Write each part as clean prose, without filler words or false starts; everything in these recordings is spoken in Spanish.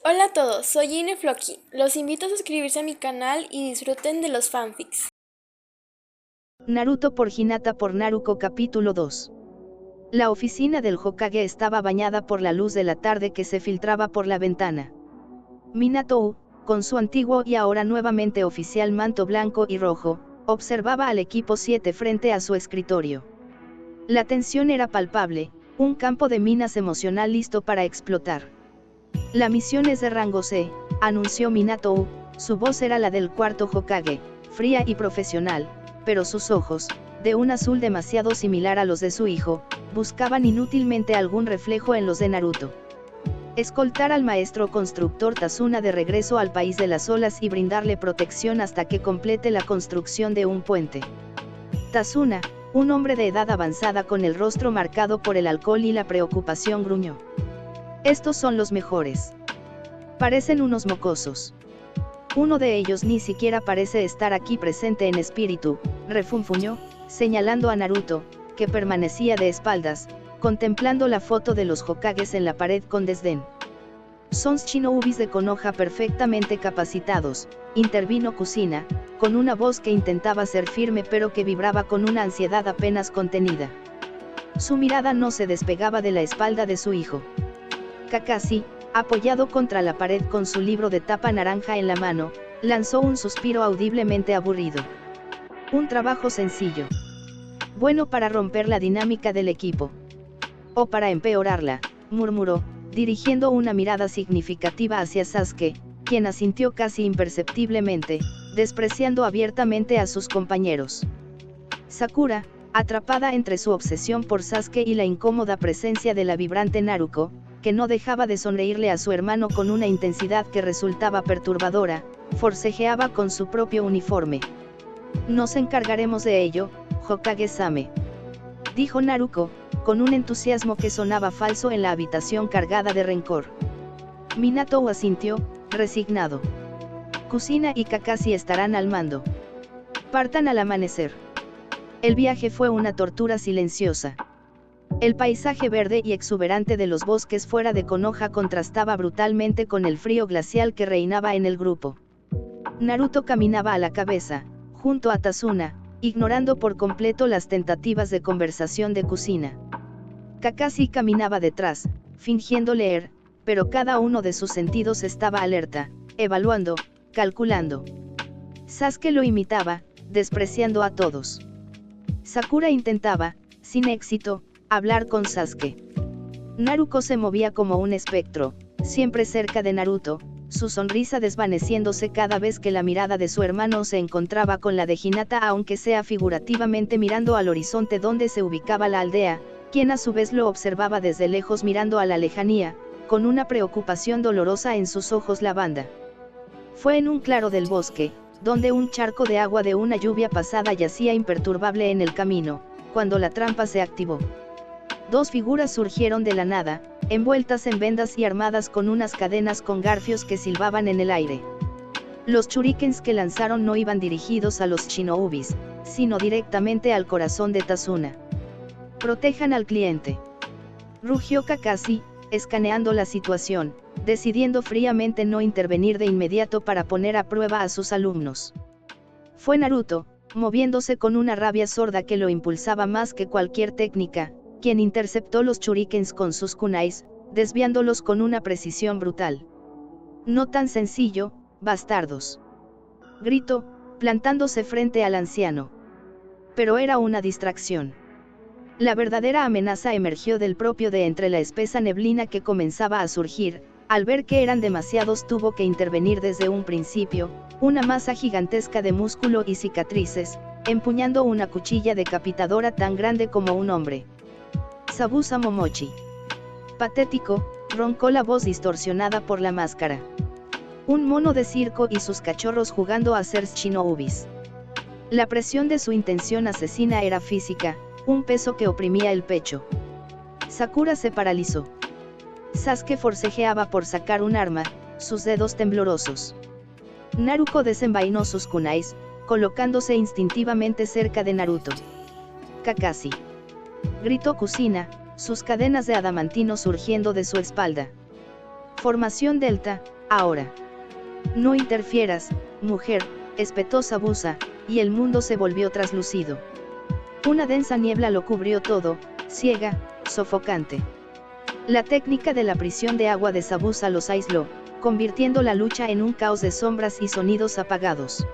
Hola a todos, soy Ine Floki. Los invito a suscribirse a mi canal y disfruten de los fanfics. Naruto por Hinata por Naruko capítulo 2. La oficina del Hokage estaba bañada por la luz de la tarde que se filtraba por la ventana. Minato, con su antiguo y ahora nuevamente oficial manto blanco y rojo, observaba al equipo 7 frente a su escritorio. La tensión era palpable, un campo de minas emocional listo para explotar. La misión es de rango C, anunció Minato, su voz era la del cuarto Hokage, fría y profesional, pero sus ojos, de un azul demasiado similar a los de su hijo, buscaban inútilmente algún reflejo en los de Naruto. Escoltar al maestro constructor Tazuna de regreso al país de las olas y brindarle protección hasta que complete la construcción de un puente. Tazuna, un hombre de edad avanzada con el rostro marcado por el alcohol y la preocupación, gruñó. Estos son los mejores. Parecen unos mocosos. Uno de ellos ni siquiera parece estar aquí presente en espíritu, refunfuñó, señalando a Naruto, que permanecía de espaldas, contemplando la foto de los Hokages en la pared con desdén. Son Shinobis de Konoha perfectamente capacitados, intervino Kusina, con una voz que intentaba ser firme pero que vibraba con una ansiedad apenas contenida. Su mirada no se despegaba de la espalda de su hijo. Kakashi, apoyado contra la pared con su libro de tapa naranja en la mano, lanzó un suspiro audiblemente aburrido. Un trabajo sencillo. Bueno para romper la dinámica del equipo. O para empeorarla, murmuró, dirigiendo una mirada significativa hacia Sasuke, quien asintió casi imperceptiblemente, despreciando abiertamente a sus compañeros. Sakura, atrapada entre su obsesión por Sasuke y la incómoda presencia de la vibrante Naruko, que no dejaba de sonreírle a su hermano con una intensidad que resultaba perturbadora, forcejeaba con su propio uniforme. Nos encargaremos de ello, Hokage-same, dijo Naruko, con un entusiasmo que sonaba falso en la habitación cargada de rencor. Minato asintió, resignado. Kusina y Kakashi estarán al mando. Partan al amanecer. El viaje fue una tortura silenciosa. El paisaje verde y exuberante de los bosques fuera de Konoha contrastaba brutalmente con el frío glacial que reinaba en el grupo. Naruto caminaba a la cabeza, junto a Tazuna, ignorando por completo las tentativas de conversación de Kusina. Kakashi caminaba detrás, fingiendo leer, pero cada uno de sus sentidos estaba alerta, evaluando, calculando. Sasuke lo imitaba, despreciando a todos. Sakura intentaba, sin éxito, hablar con Sasuke. Naruko se movía como un espectro, siempre cerca de Naruto, su sonrisa desvaneciéndose cada vez que la mirada de su hermano se encontraba con la de Hinata, aunque sea figurativamente mirando al horizonte donde se ubicaba la aldea, quien a su vez lo observaba desde lejos mirando a la lejanía, con una preocupación dolorosa en sus ojos lavanda. Fue en un claro del bosque, donde un charco de agua de una lluvia pasada yacía imperturbable en el camino, cuando la trampa se activó. Dos figuras surgieron de la nada, envueltas en vendas y armadas con unas cadenas con garfios que silbaban en el aire. Los shurikens que lanzaron no iban dirigidos a los Shinobis, sino directamente al corazón de Tazuna. Protejan al cliente. Rugió Kakashi, escaneando la situación, decidiendo fríamente no intervenir de inmediato para poner a prueba a sus alumnos. Fue Naruto, moviéndose con una rabia sorda que lo impulsaba más que cualquier técnica, quien interceptó los shurikens con sus kunais, desviándolos con una precisión brutal. No tan sencillo, bastardos. Gritó, plantándose frente al anciano. Pero era una distracción. La verdadera amenaza emergió del propio de entre la espesa neblina que comenzaba a surgir. Al ver que eran demasiados tuvo que intervenir desde un principio, una masa gigantesca de músculo y cicatrices, empuñando una cuchilla decapitadora tan grande como un hombre. Sabusa Momochi. Patético, roncó la voz distorsionada por la máscara. Un mono de circo y sus cachorros jugando a ser Shinobis. La presión de su intención asesina era física, un peso que oprimía el pecho. Sakura se paralizó. Sasuke forcejeaba por sacar un arma, sus dedos temblorosos. Naruko desenvainó sus kunais, colocándose instintivamente cerca de Naruto. Kakashi. Gritó Kusina, sus cadenas de adamantino surgiendo de su espalda. Formación Delta, ahora. No interfieras, mujer, espetó Zabuza, y el mundo se volvió traslúcido. Una densa niebla lo cubrió todo, ciega, sofocante. La técnica de la prisión de agua de Zabuza los aisló, convirtiendo la lucha en un caos de sombras y sonidos apagados.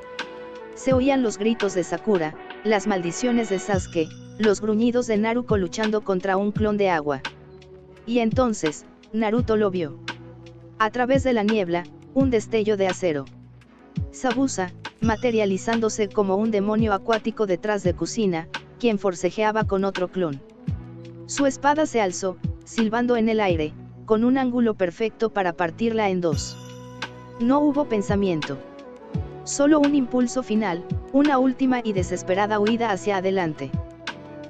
Se oían los gritos de Sakura, las maldiciones de Sasuke, los gruñidos de Naruto luchando contra un clon de agua. Y entonces, Naruto lo vio. A través de la niebla, un destello de acero. Zabuza, materializándose como un demonio acuático detrás de Kusina, quien forcejeaba con otro clon. Su espada se alzó, silbando en el aire, con un ángulo perfecto para partirla en dos. No hubo pensamiento. Solo un impulso final, una última y desesperada huida hacia adelante.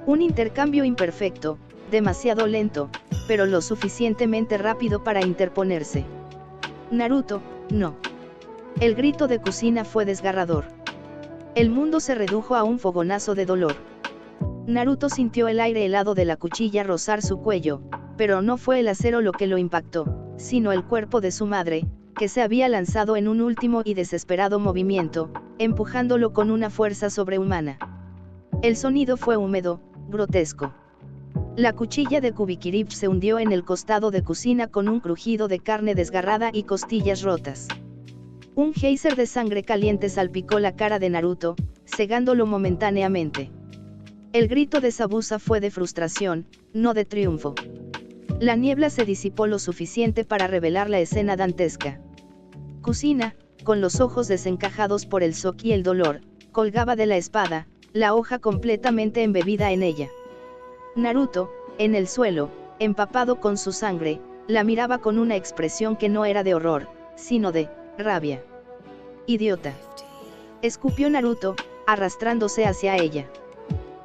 Un intercambio imperfecto, demasiado lento, pero lo suficientemente rápido para interponerse. Naruto, no. El grito de Kusina fue desgarrador. El mundo se redujo a un fogonazo de dolor. Naruto sintió el aire helado de la cuchilla rozar su cuello, pero no fue el acero lo que lo impactó, sino el cuerpo de su madre, que se había lanzado en un último y desesperado movimiento, empujándolo con una fuerza sobrehumana. El sonido fue húmedo, grotesco. La cuchilla de Kubikirip se hundió en el costado de Kusina con un crujido de carne desgarrada y costillas rotas. Un geyser de sangre caliente salpicó la cara de Naruto, cegándolo momentáneamente. El grito de Zabuza fue de frustración, no de triunfo. La niebla se disipó lo suficiente para revelar la escena dantesca. Kusina, con los ojos desencajados por el shock y el dolor, colgaba de la espada, la hoja completamente embebida en ella. Naruto, en el suelo, empapado con su sangre, la miraba con una expresión que no era de horror, sino de rabia. «Idiota», escupió Naruto, arrastrándose hacia ella.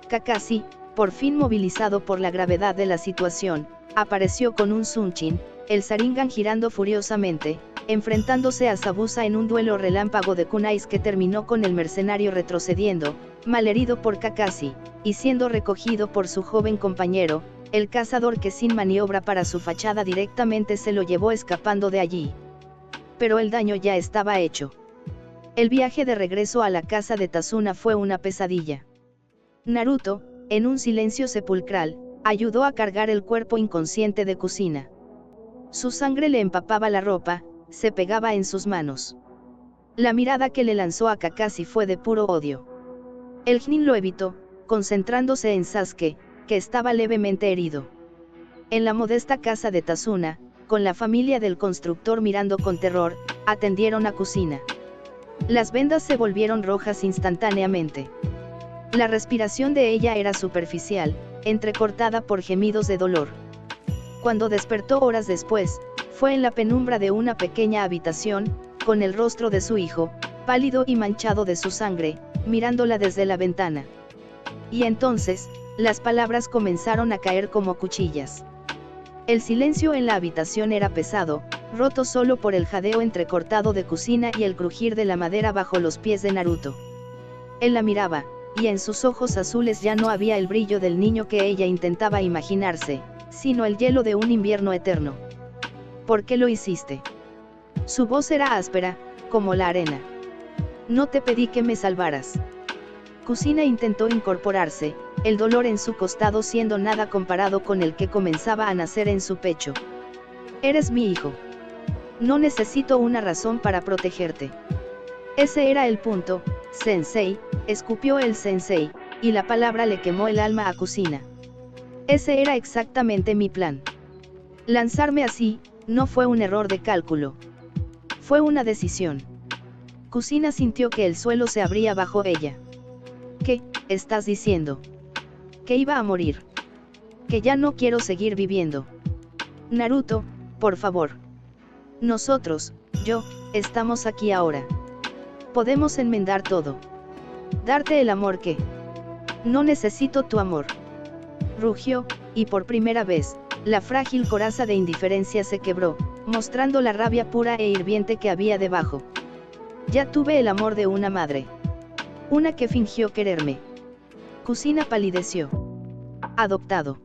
Kakashi, por fin movilizado por la gravedad de la situación, apareció con un Zunchin, el Sharingan girando furiosamente, enfrentándose a Zabuza en un duelo relámpago de kunais que terminó con el mercenario retrocediendo, malherido por Kakashi, y siendo recogido por su joven compañero, el cazador que sin maniobra para su fachada directamente se lo llevó escapando de allí. Pero el daño ya estaba hecho. El viaje de regreso a la casa de Tazuna fue una pesadilla. Naruto, en un silencio sepulcral, ayudó a cargar el cuerpo inconsciente de Kusina. Su sangre le empapaba la ropa, se pegaba en sus manos. La mirada que le lanzó a Kakashi fue de puro odio. El Chunin lo evitó, concentrándose en Sasuke, que estaba levemente herido. En la modesta casa de Tazuna, con la familia del constructor mirando con terror, atendieron a Kusina. Las vendas se volvieron rojas instantáneamente. La respiración de ella era superficial, entrecortada por gemidos de dolor. Cuando despertó horas después, fue en la penumbra de una pequeña habitación, con el rostro de su hijo, pálido y manchado de su sangre, mirándola desde la ventana. Y entonces, las palabras comenzaron a caer como cuchillas. El silencio en la habitación era pesado, roto solo por el jadeo entrecortado de Kusina y el crujir de la madera bajo los pies de Naruto. Él la miraba, y en sus ojos azules ya no había el brillo del niño que ella intentaba imaginarse, sino el hielo de un invierno eterno. ¿Por qué lo hiciste? Su voz era áspera, como la arena. No te pedí que me salvaras. Kusina intentó incorporarse, el dolor en su costado siendo nada comparado con el que comenzaba a nacer en su pecho. Eres mi hijo. No necesito una razón para protegerte. Ese era el punto, Sensei, escupió el Sensei, y la palabra le quemó el alma a Kusina. Ese era exactamente mi plan. Lanzarme así, no fue un error de cálculo. Fue una decisión. Kusina sintió que el suelo se abría bajo ella. ¿Qué estás diciendo? Que iba a morir. Que ya no quiero seguir viviendo. Naruto, por favor. Nosotros, estamos aquí ahora. Podemos enmendar todo. Darte el amor que... No necesito tu amor. Rugió, y por primera vez, la frágil coraza de indiferencia se quebró, mostrando la rabia pura e hirviente que había debajo. Ya tuve el amor de una madre. Una que fingió quererme. Kusina palideció. Adoptado.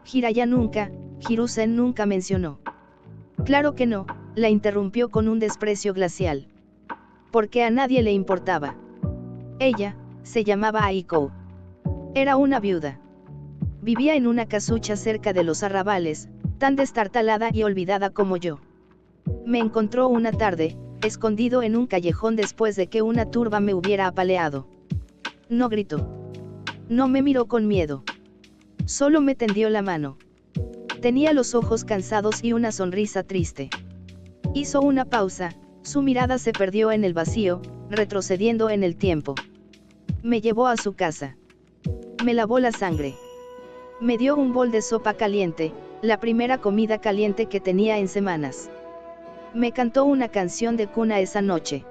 Jiraiya nunca, Hiruzen nunca mencionó. Claro que no, la interrumpió con un desprecio glacial. Porque a nadie le importaba. Ella, se llamaba Aiko. Era una viuda. Vivía en una casucha cerca de los arrabales, tan destartalada y olvidada como yo. Me encontró una tarde, escondido en un callejón después de que una turba me hubiera apaleado. No gritó. No me miró con miedo. Solo me tendió la mano. Tenía los ojos cansados y una sonrisa triste. Hizo una pausa, su mirada se perdió en el vacío, retrocediendo en el tiempo. Me llevó a su casa. Me lavó la sangre. Me dio un bol de sopa caliente, la primera comida caliente que tenía en semanas. Me cantó una canción de cuna esa noche.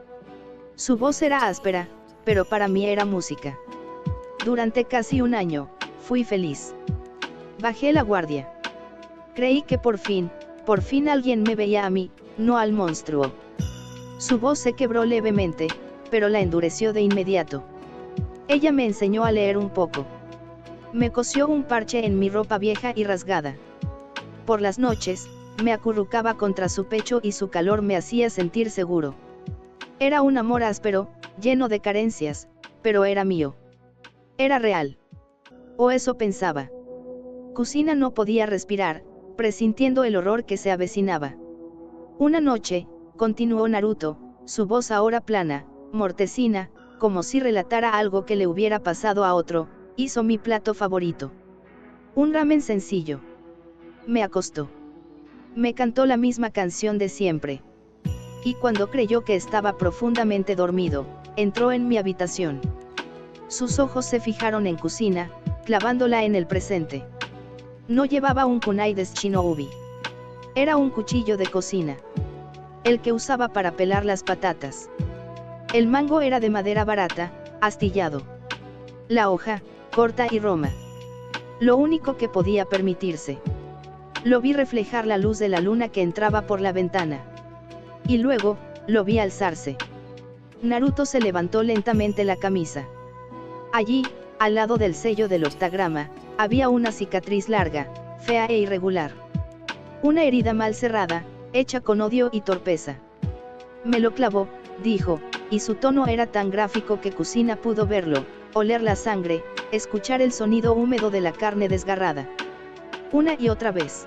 Su voz era áspera, pero para mí era música. Durante casi un año, fui feliz. Bajé la guardia. Creí que por fin alguien me veía a mí, no al monstruo. Su voz se quebró levemente, pero la endureció de inmediato. Ella me enseñó a leer un poco. Me cosió un parche en mi ropa vieja y rasgada. Por las noches, me acurrucaba contra su pecho y su calor me hacía sentir seguro. Era un amor áspero, lleno de carencias, pero era mío. Era real. O eso pensaba. Kusina no podía respirar, presintiendo el horror que se avecinaba. Una noche, continuó Naruto, su voz ahora plana, mortecina, como si relatara algo que le hubiera pasado a otro, hizo mi plato favorito. Un ramen sencillo. Me acostó. Me cantó la misma canción de siempre. Y cuando creyó que estaba profundamente dormido, entró en mi habitación. Sus ojos se fijaron en Kusina, clavándola en el presente. No llevaba un kunai de shinobi. Era un cuchillo de cocina. El que usaba para pelar las patatas. El mango era de madera barata, astillado. La hoja, corta y roma. Lo único que podía permitirse. Lo vi reflejar la luz de la luna que entraba por la ventana. Y luego, lo vi alzarse. Naruto se levantó lentamente la camisa. Allí, al lado del sello del octagrama, había una cicatriz larga, fea e irregular. Una herida mal cerrada, hecha con odio y torpeza. Me lo clavó, dijo, y su tono era tan gráfico que Kusina pudo verlo, oler la sangre, escuchar el sonido húmedo de la carne desgarrada. Una y otra vez.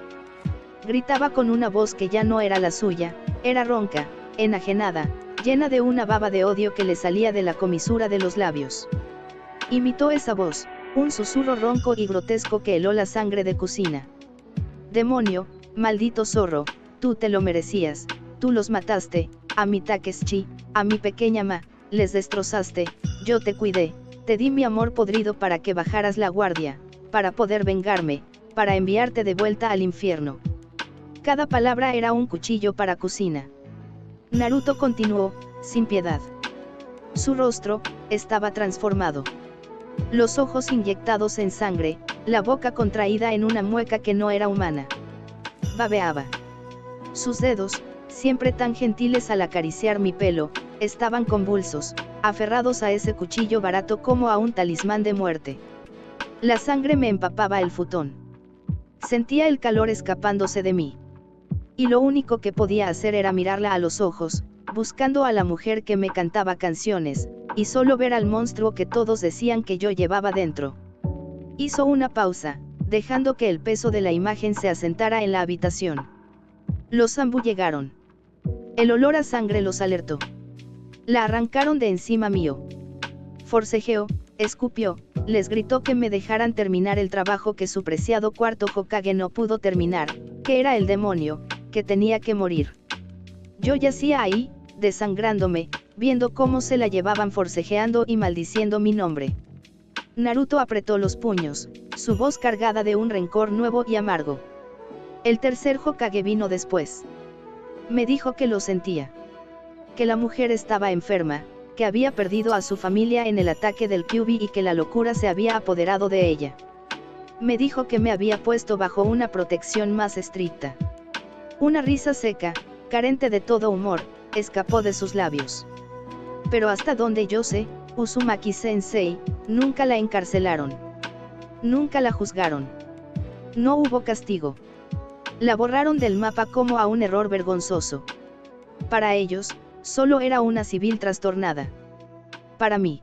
Gritaba con una voz que ya no era la suya, era ronca, enajenada, llena de una baba de odio que le salía de la comisura de los labios. Imitó esa voz, un susurro ronco y grotesco que heló la sangre de Kusina. Demonio, maldito zorro, tú te lo merecías, tú los mataste, a mi Takeshi, a mi pequeña Ma, les destrozaste, yo te cuidé, te di mi amor podrido para que bajaras la guardia, para poder vengarme, para enviarte de vuelta al infierno. Cada palabra era un cuchillo para Kusina. Naruto continuó, sin piedad. Su rostro estaba transformado. Los ojos inyectados en sangre, la boca contraída en una mueca que no era humana. Babeaba. Sus dedos, siempre tan gentiles al acariciar mi pelo, estaban convulsos, aferrados a ese cuchillo barato como a un talismán de muerte. La sangre me empapaba el futón. Sentía el calor escapándose de mí. Y lo único que podía hacer era mirarla a los ojos, buscando a la mujer que me cantaba canciones, y solo ver al monstruo que todos decían que yo llevaba dentro. Hizo una pausa, dejando que el peso de la imagen se asentara en la habitación. Los Zambu llegaron. El olor a sangre los alertó. La arrancaron de encima mío. Forcejeó, escupió, les gritó que me dejaran terminar el trabajo que su preciado cuarto Hokage no pudo terminar, que era el demonio, que tenía que morir. Yo yacía ahí, desangrándome, viendo cómo se la llevaban forcejeando y maldiciendo mi nombre. Naruto apretó los puños, su voz cargada de un rencor nuevo y amargo. El tercer Hokage vino después. Me dijo que lo sentía. Que la mujer estaba enferma, que había perdido a su familia en el ataque del Kyuubi y que la locura se había apoderado de ella. Me dijo que me había puesto bajo una protección más estricta. Una risa seca, carente de todo humor, escapó de sus labios. Pero hasta donde yo sé, Uzumaki-sensei, nunca la encarcelaron. Nunca la juzgaron. No hubo castigo. La borraron del mapa como a un error vergonzoso. Para ellos, solo era una civil trastornada. Para mí.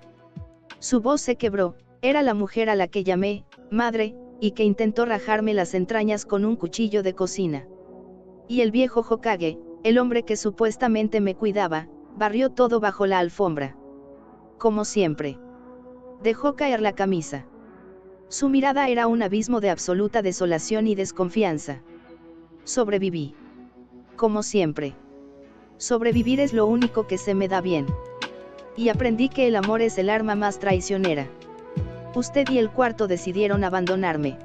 Su voz se quebró, era la mujer a la que llamé madre, y que intentó rajarme las entrañas con un cuchillo de cocina. Y el viejo Hokage, el hombre que supuestamente me cuidaba, barrió todo bajo la alfombra. Como siempre. Dejó caer la camisa. Su mirada era un abismo de absoluta desolación y desconfianza. Sobreviví. Como siempre. Sobrevivir es lo único que se me da bien. Y aprendí que el amor es el arma más traicionera. Usted y el cuarto decidieron abandonarme.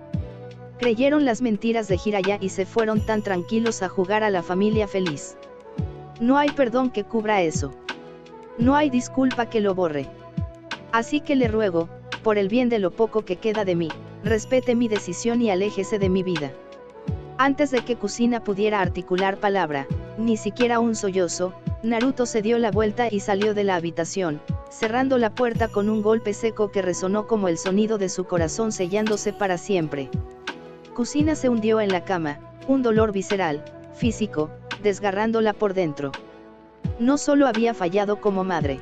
Creyeron las mentiras de Jiraiya y se fueron tan tranquilos a jugar a la familia feliz. No hay perdón que cubra eso. No hay disculpa que lo borre. Así que le ruego, por el bien de lo poco que queda de mí, respete mi decisión y aléjese de mi vida. Antes de que Kusina pudiera articular palabra, ni siquiera un sollozo, Naruto se dio la vuelta y salió de la habitación, cerrando la puerta con un golpe seco que resonó como el sonido de su corazón sellándose para siempre. Kusina se hundió en la cama, un dolor visceral, físico, desgarrándola por dentro. No solo había fallado como madre.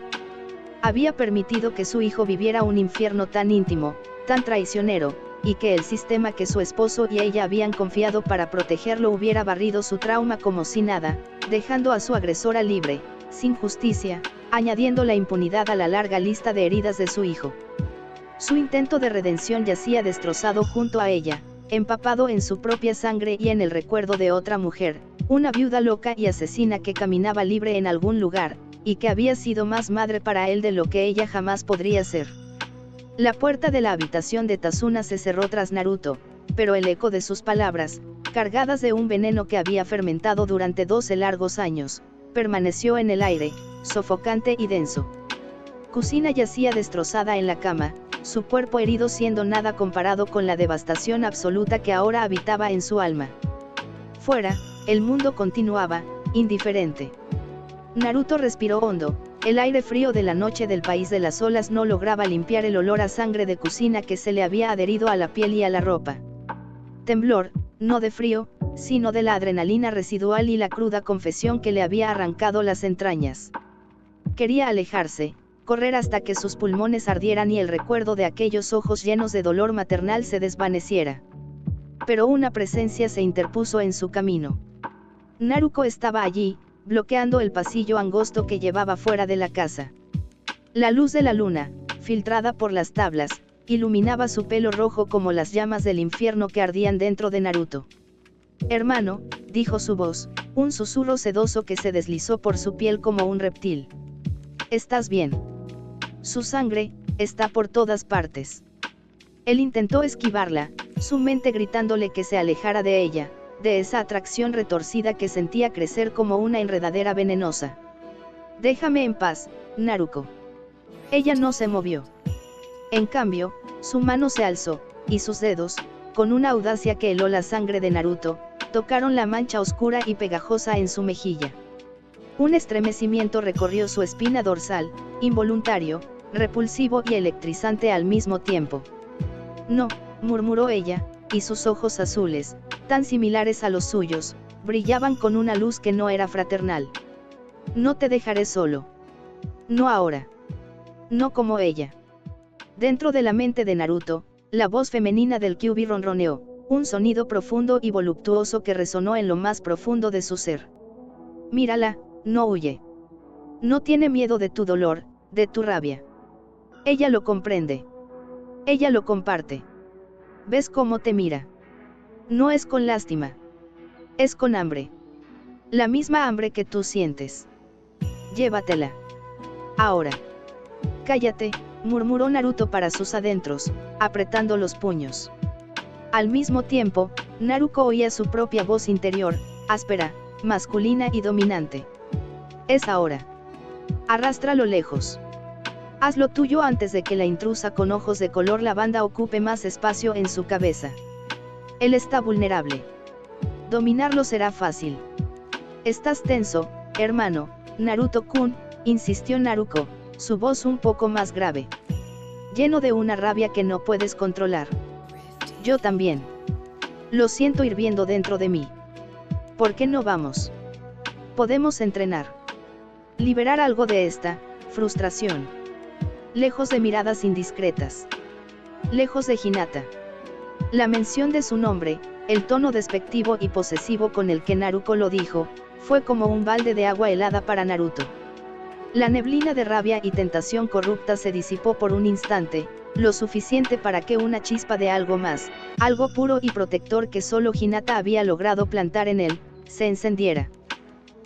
Había permitido que su hijo viviera un infierno tan íntimo, tan traicionero, y que el sistema que su esposo y ella habían confiado para protegerlo hubiera barrido su trauma como si nada, dejando a su agresora libre, sin justicia, añadiendo la impunidad a la larga lista de heridas de su hijo. Su intento de redención yacía destrozado junto a ella, empapado en su propia sangre y en el recuerdo de otra mujer, una viuda loca y asesina que caminaba libre en algún lugar, y que había sido más madre para él de lo que ella jamás podría ser. La puerta de la habitación de Tazuna se cerró tras Naruto, pero el eco de sus palabras, cargadas de un veneno que había fermentado durante 12 largos años, permaneció en el aire, sofocante y denso. Kusina yacía destrozada en la cama, su cuerpo herido siendo nada comparado con la devastación absoluta que ahora habitaba en su alma. Fuera, el mundo continuaba, indiferente. Naruto respiró hondo. El aire frío de la noche del país de las olas no lograba limpiar el olor a sangre de Kusina que se le había adherido a la piel y a la ropa. Temblor, no de frío, sino de la adrenalina residual y la cruda confesión que le había arrancado las entrañas. Quería alejarse, correr hasta que sus pulmones ardieran y el recuerdo de aquellos ojos llenos de dolor maternal se desvaneciera. Pero una presencia se interpuso en su camino. Naruko estaba allí, bloqueando el pasillo angosto que llevaba fuera de la casa. La luz de la luna, filtrada por las tablas, iluminaba su pelo rojo como las llamas del infierno que ardían dentro de Naruto. «Hermano», dijo su voz, un susurro sedoso que se deslizó por su piel como un reptil. «¿Estás bien?» Su sangre, está por todas partes. Él intentó esquivarla, su mente gritándole que se alejara de ella, de esa atracción retorcida que sentía crecer como una enredadera venenosa. «Déjame en paz, Naruko». Ella no se movió. En cambio, su mano se alzó, y sus dedos, con una audacia que heló la sangre de Naruto, tocaron la mancha oscura y pegajosa en su mejilla. Un estremecimiento recorrió su espina dorsal, involuntario, repulsivo y electrizante al mismo tiempo. «No», murmuró ella, y sus ojos azules, tan similares a los suyos, brillaban con una luz que no era fraternal. «No te dejaré solo. No ahora. No como ella». Dentro de la mente de Naruto, la voz femenina del Kyuubi ronroneó, un sonido profundo y voluptuoso que resonó en lo más profundo de su ser. «Mírala, no huye. No tiene miedo de tu dolor, de tu rabia. Ella lo comprende. Ella lo comparte. ¿Ves cómo te mira? No es con lástima. Es con hambre. La misma hambre que tú sientes. Llévatela. Ahora». «Cállate», murmuró Naruto para sus adentros, apretando los puños. Al mismo tiempo, Naruto oía su propia voz interior, áspera, masculina y dominante. «Es ahora. Arrástralo lejos. Haz lo tuyo antes de que la intrusa con ojos de color lavanda ocupe más espacio en su cabeza. Él está vulnerable. Dominarlo será fácil». «Estás tenso, hermano, Naruto-kun», insistió Naruto, su voz un poco más grave. «Lleno de una rabia que no puedes controlar». «Yo también. Lo siento hirviendo dentro de mí. ¿Por qué no vamos? Podemos entrenar». Liberar algo de esta frustración. Lejos de miradas indiscretas. Lejos de Hinata. La mención de su nombre, el tono despectivo y posesivo con el que Naruko lo dijo, fue como un balde de agua helada para Naruto. La neblina de rabia y tentación corrupta se disipó por un instante, lo suficiente para que una chispa de algo más, algo puro y protector que solo Hinata había logrado plantar en él, se encendiera.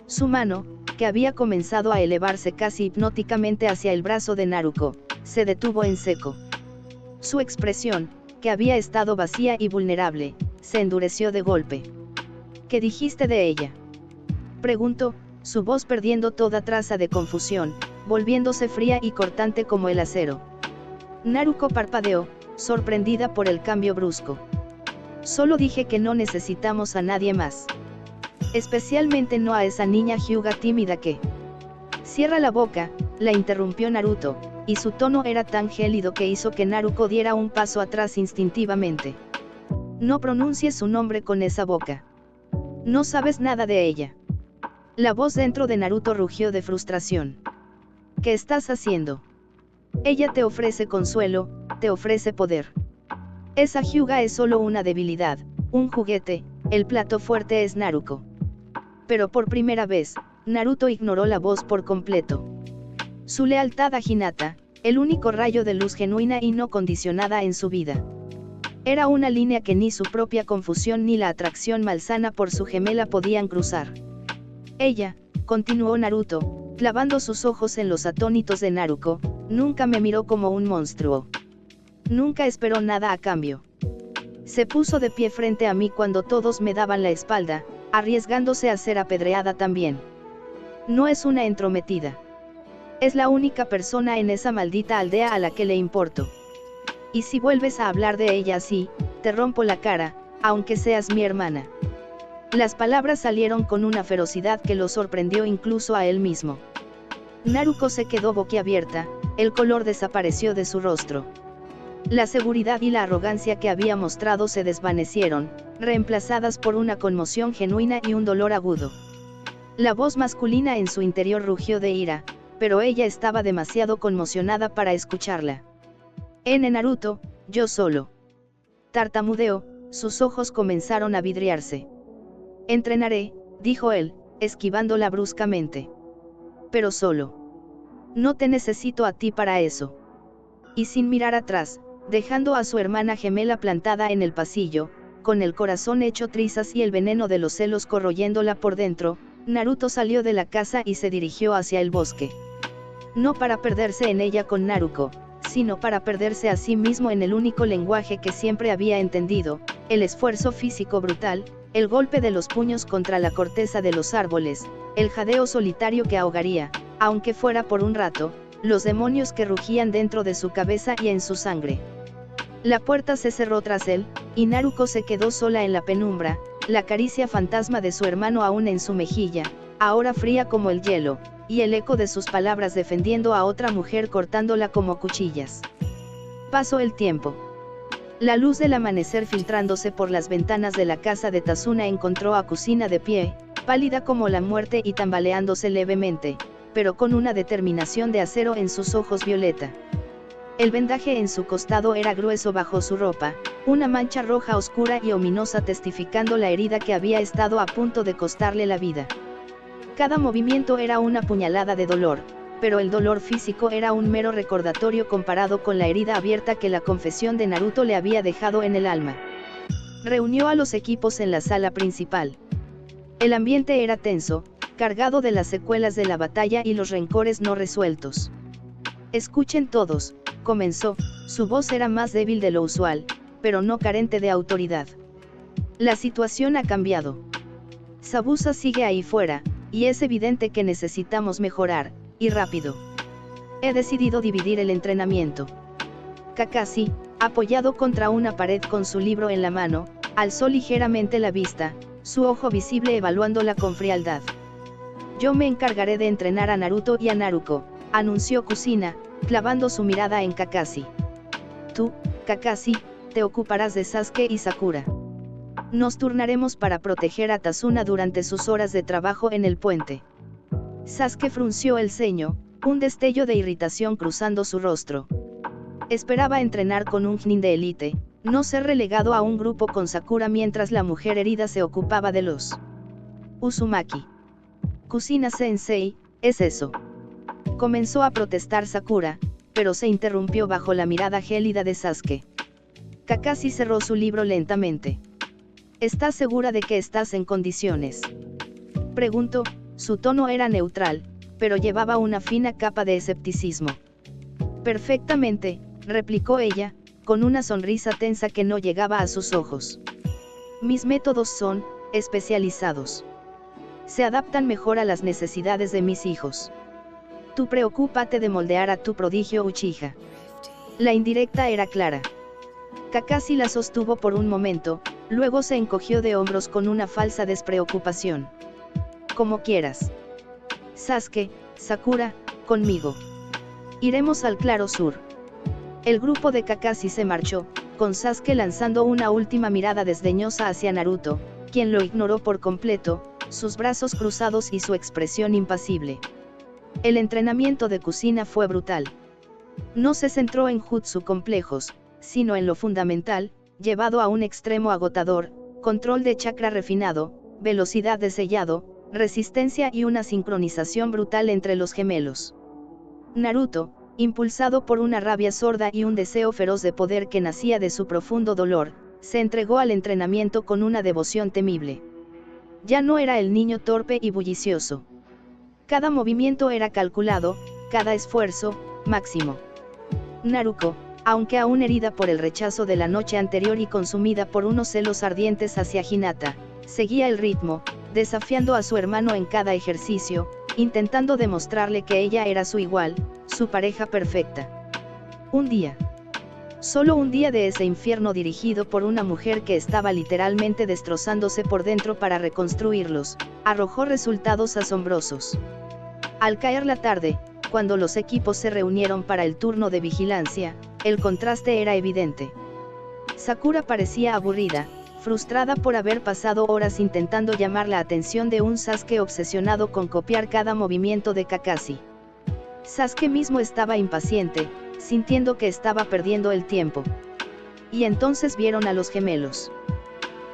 Su mano, que había comenzado a elevarse casi hipnóticamente hacia el brazo de Naruko, se detuvo en seco. Su expresión, que había estado vacía y vulnerable, se endureció de golpe. ¿Qué dijiste de ella?, preguntó, su voz perdiendo toda traza de confusión, volviéndose fría y cortante como el acero. Naruko parpadeó, sorprendida por el cambio brusco. Solo dije que no necesitamos a nadie más. Especialmente no a esa niña Hyuga tímida que... Cierra la boca, la interrumpió Naruto, y su tono era tan gélido que hizo que Naruko diera un paso atrás instintivamente. No pronuncies su nombre con esa boca. No sabes nada de ella. La voz dentro de Naruto rugió de frustración. ¿Qué estás haciendo? Ella te ofrece consuelo, te ofrece poder. Esa Hyuga es solo una debilidad, un juguete, el plato fuerte es Naruko. Pero por primera vez, Naruto ignoró la voz por completo. Su lealtad a Hinata, el único rayo de luz genuina y no condicionada en su vida. Era una línea que ni su propia confusión ni la atracción malsana por su gemela podían cruzar. Ella, continuó Naruto, clavando sus ojos en los atónitos de Naruko, nunca me miró como un monstruo. Nunca esperó nada a cambio. Se puso de pie frente a mí cuando todos me daban la espalda, arriesgándose a ser apedreada también. No es una entrometida. Es la única persona en esa maldita aldea a la que le importo. Y si vuelves a hablar de ella así, te rompo la cara, aunque seas mi hermana. Las palabras salieron con una ferocidad que lo sorprendió incluso a él mismo. Naruko se quedó boquiabierta, el color desapareció de su rostro. La seguridad y la arrogancia que había mostrado se desvanecieron, reemplazadas por una conmoción genuina y un dolor agudo. La voz masculina en su interior rugió de ira, pero ella estaba demasiado conmocionada para escucharla. Naruto, yo solo. Tartamudeó, sus ojos comenzaron a vidriarse. Entrenaré, dijo él, esquivándola bruscamente. Pero solo. No te necesito a ti para eso. Y sin mirar atrás, dejando a su hermana gemela plantada en el pasillo, con el corazón hecho trizas y el veneno de los celos corroyéndola por dentro, Naruto salió de la casa y se dirigió hacia el bosque. No para perderse en ella con Naruko, sino para perderse a sí mismo en el único lenguaje que siempre había entendido, el esfuerzo físico brutal, el golpe de los puños contra la corteza de los árboles, el jadeo solitario que ahogaría, aunque fuera por un rato, los demonios que rugían dentro de su cabeza y en su sangre. La puerta se cerró tras él, y Naruko se quedó sola en la penumbra, la caricia fantasma de su hermano aún en su mejilla, ahora fría como el hielo, y el eco de sus palabras defendiendo a otra mujer cortándola como cuchillas. Pasó el tiempo. La luz del amanecer filtrándose por las ventanas de la casa de Tazuna encontró a Kusina de pie, pálida como la muerte y tambaleándose levemente, pero con una determinación de acero en sus ojos violeta. El vendaje en su costado era grueso bajo su ropa, una mancha roja oscura y ominosa testificando la herida que había estado a punto de costarle la vida. Cada movimiento era una puñalada de dolor, pero el dolor físico era un mero recordatorio comparado con la herida abierta que la confesión de Naruto le había dejado en el alma. Reunió a los equipos en la sala principal. El ambiente era tenso, cargado de las secuelas de la batalla y los rencores no resueltos. Escuchen todos, comenzó, su voz era más débil de lo usual, pero no carente de autoridad. La situación ha cambiado. Zabuza sigue ahí fuera, y es evidente que necesitamos mejorar, y rápido. He decidido dividir el entrenamiento. Kakashi, apoyado contra una pared con su libro en la mano, alzó ligeramente la vista, su ojo visible evaluándola con frialdad. Yo me encargaré de entrenar a Naruto y a Naruko, anunció Kusina, clavando su mirada en Kakashi. Tú, Kakashi, te ocuparás de Sasuke y Sakura. Nos turnaremos para proteger a Tazuna durante sus horas de trabajo en el puente. Sasuke frunció el ceño, un destello de irritación cruzando su rostro. Esperaba entrenar con un Chunin de élite, no ser relegado a un grupo con Sakura mientras la mujer herida se ocupaba de los Uzumaki. Kusina Sensei, ¿es eso? Comenzó a protestar Sakura, pero se interrumpió bajo la mirada gélida de Sasuke. Kakashi cerró su libro lentamente. ¿Estás segura de que estás en condiciones? Preguntó, su tono era neutral, pero llevaba una fina capa de escepticismo. Perfectamente, replicó ella, con una sonrisa tensa que no llegaba a sus ojos. Mis métodos son especializados. Se adaptan mejor a las necesidades de mis hijos. Tú preocúpate de moldear a tu prodigio Uchiha. La indirecta era clara. Kakashi la sostuvo por un momento, luego se encogió de hombros con una falsa despreocupación. Como quieras. Sasuke, Sakura, conmigo. Iremos al claro sur. El grupo de Kakashi se marchó, con Sasuke lanzando una última mirada desdeñosa hacia Naruto, quien lo ignoró por completo, sus brazos cruzados y su expresión impasible. El entrenamiento de Kusina fue brutal. No se centró en jutsu complejos, sino en lo fundamental, llevado a un extremo agotador, control de chakra refinado, velocidad de sellado, resistencia y una sincronización brutal entre los gemelos. Naruto, impulsado por una rabia sorda y un deseo feroz de poder que nacía de su profundo dolor, se entregó al entrenamiento con una devoción temible. Ya no era el niño torpe y bullicioso. Cada movimiento era calculado, cada esfuerzo, máximo. Naruko, aunque aún herida por el rechazo de la noche anterior y consumida por unos celos ardientes hacia Hinata, seguía el ritmo, desafiando a su hermano en cada ejercicio, intentando demostrarle que ella era su igual, su pareja perfecta. Un día. Solo un día de ese infierno dirigido por una mujer que estaba literalmente destrozándose por dentro para reconstruirlos, arrojó resultados asombrosos. Al caer la tarde, cuando los equipos se reunieron para el turno de vigilancia, el contraste era evidente. Sakura parecía aburrida, frustrada por haber pasado horas intentando llamar la atención de un Sasuke obsesionado con copiar cada movimiento de Kakashi. Sasuke mismo estaba impaciente, sintiendo que estaba perdiendo el tiempo. Y entonces vieron a los gemelos.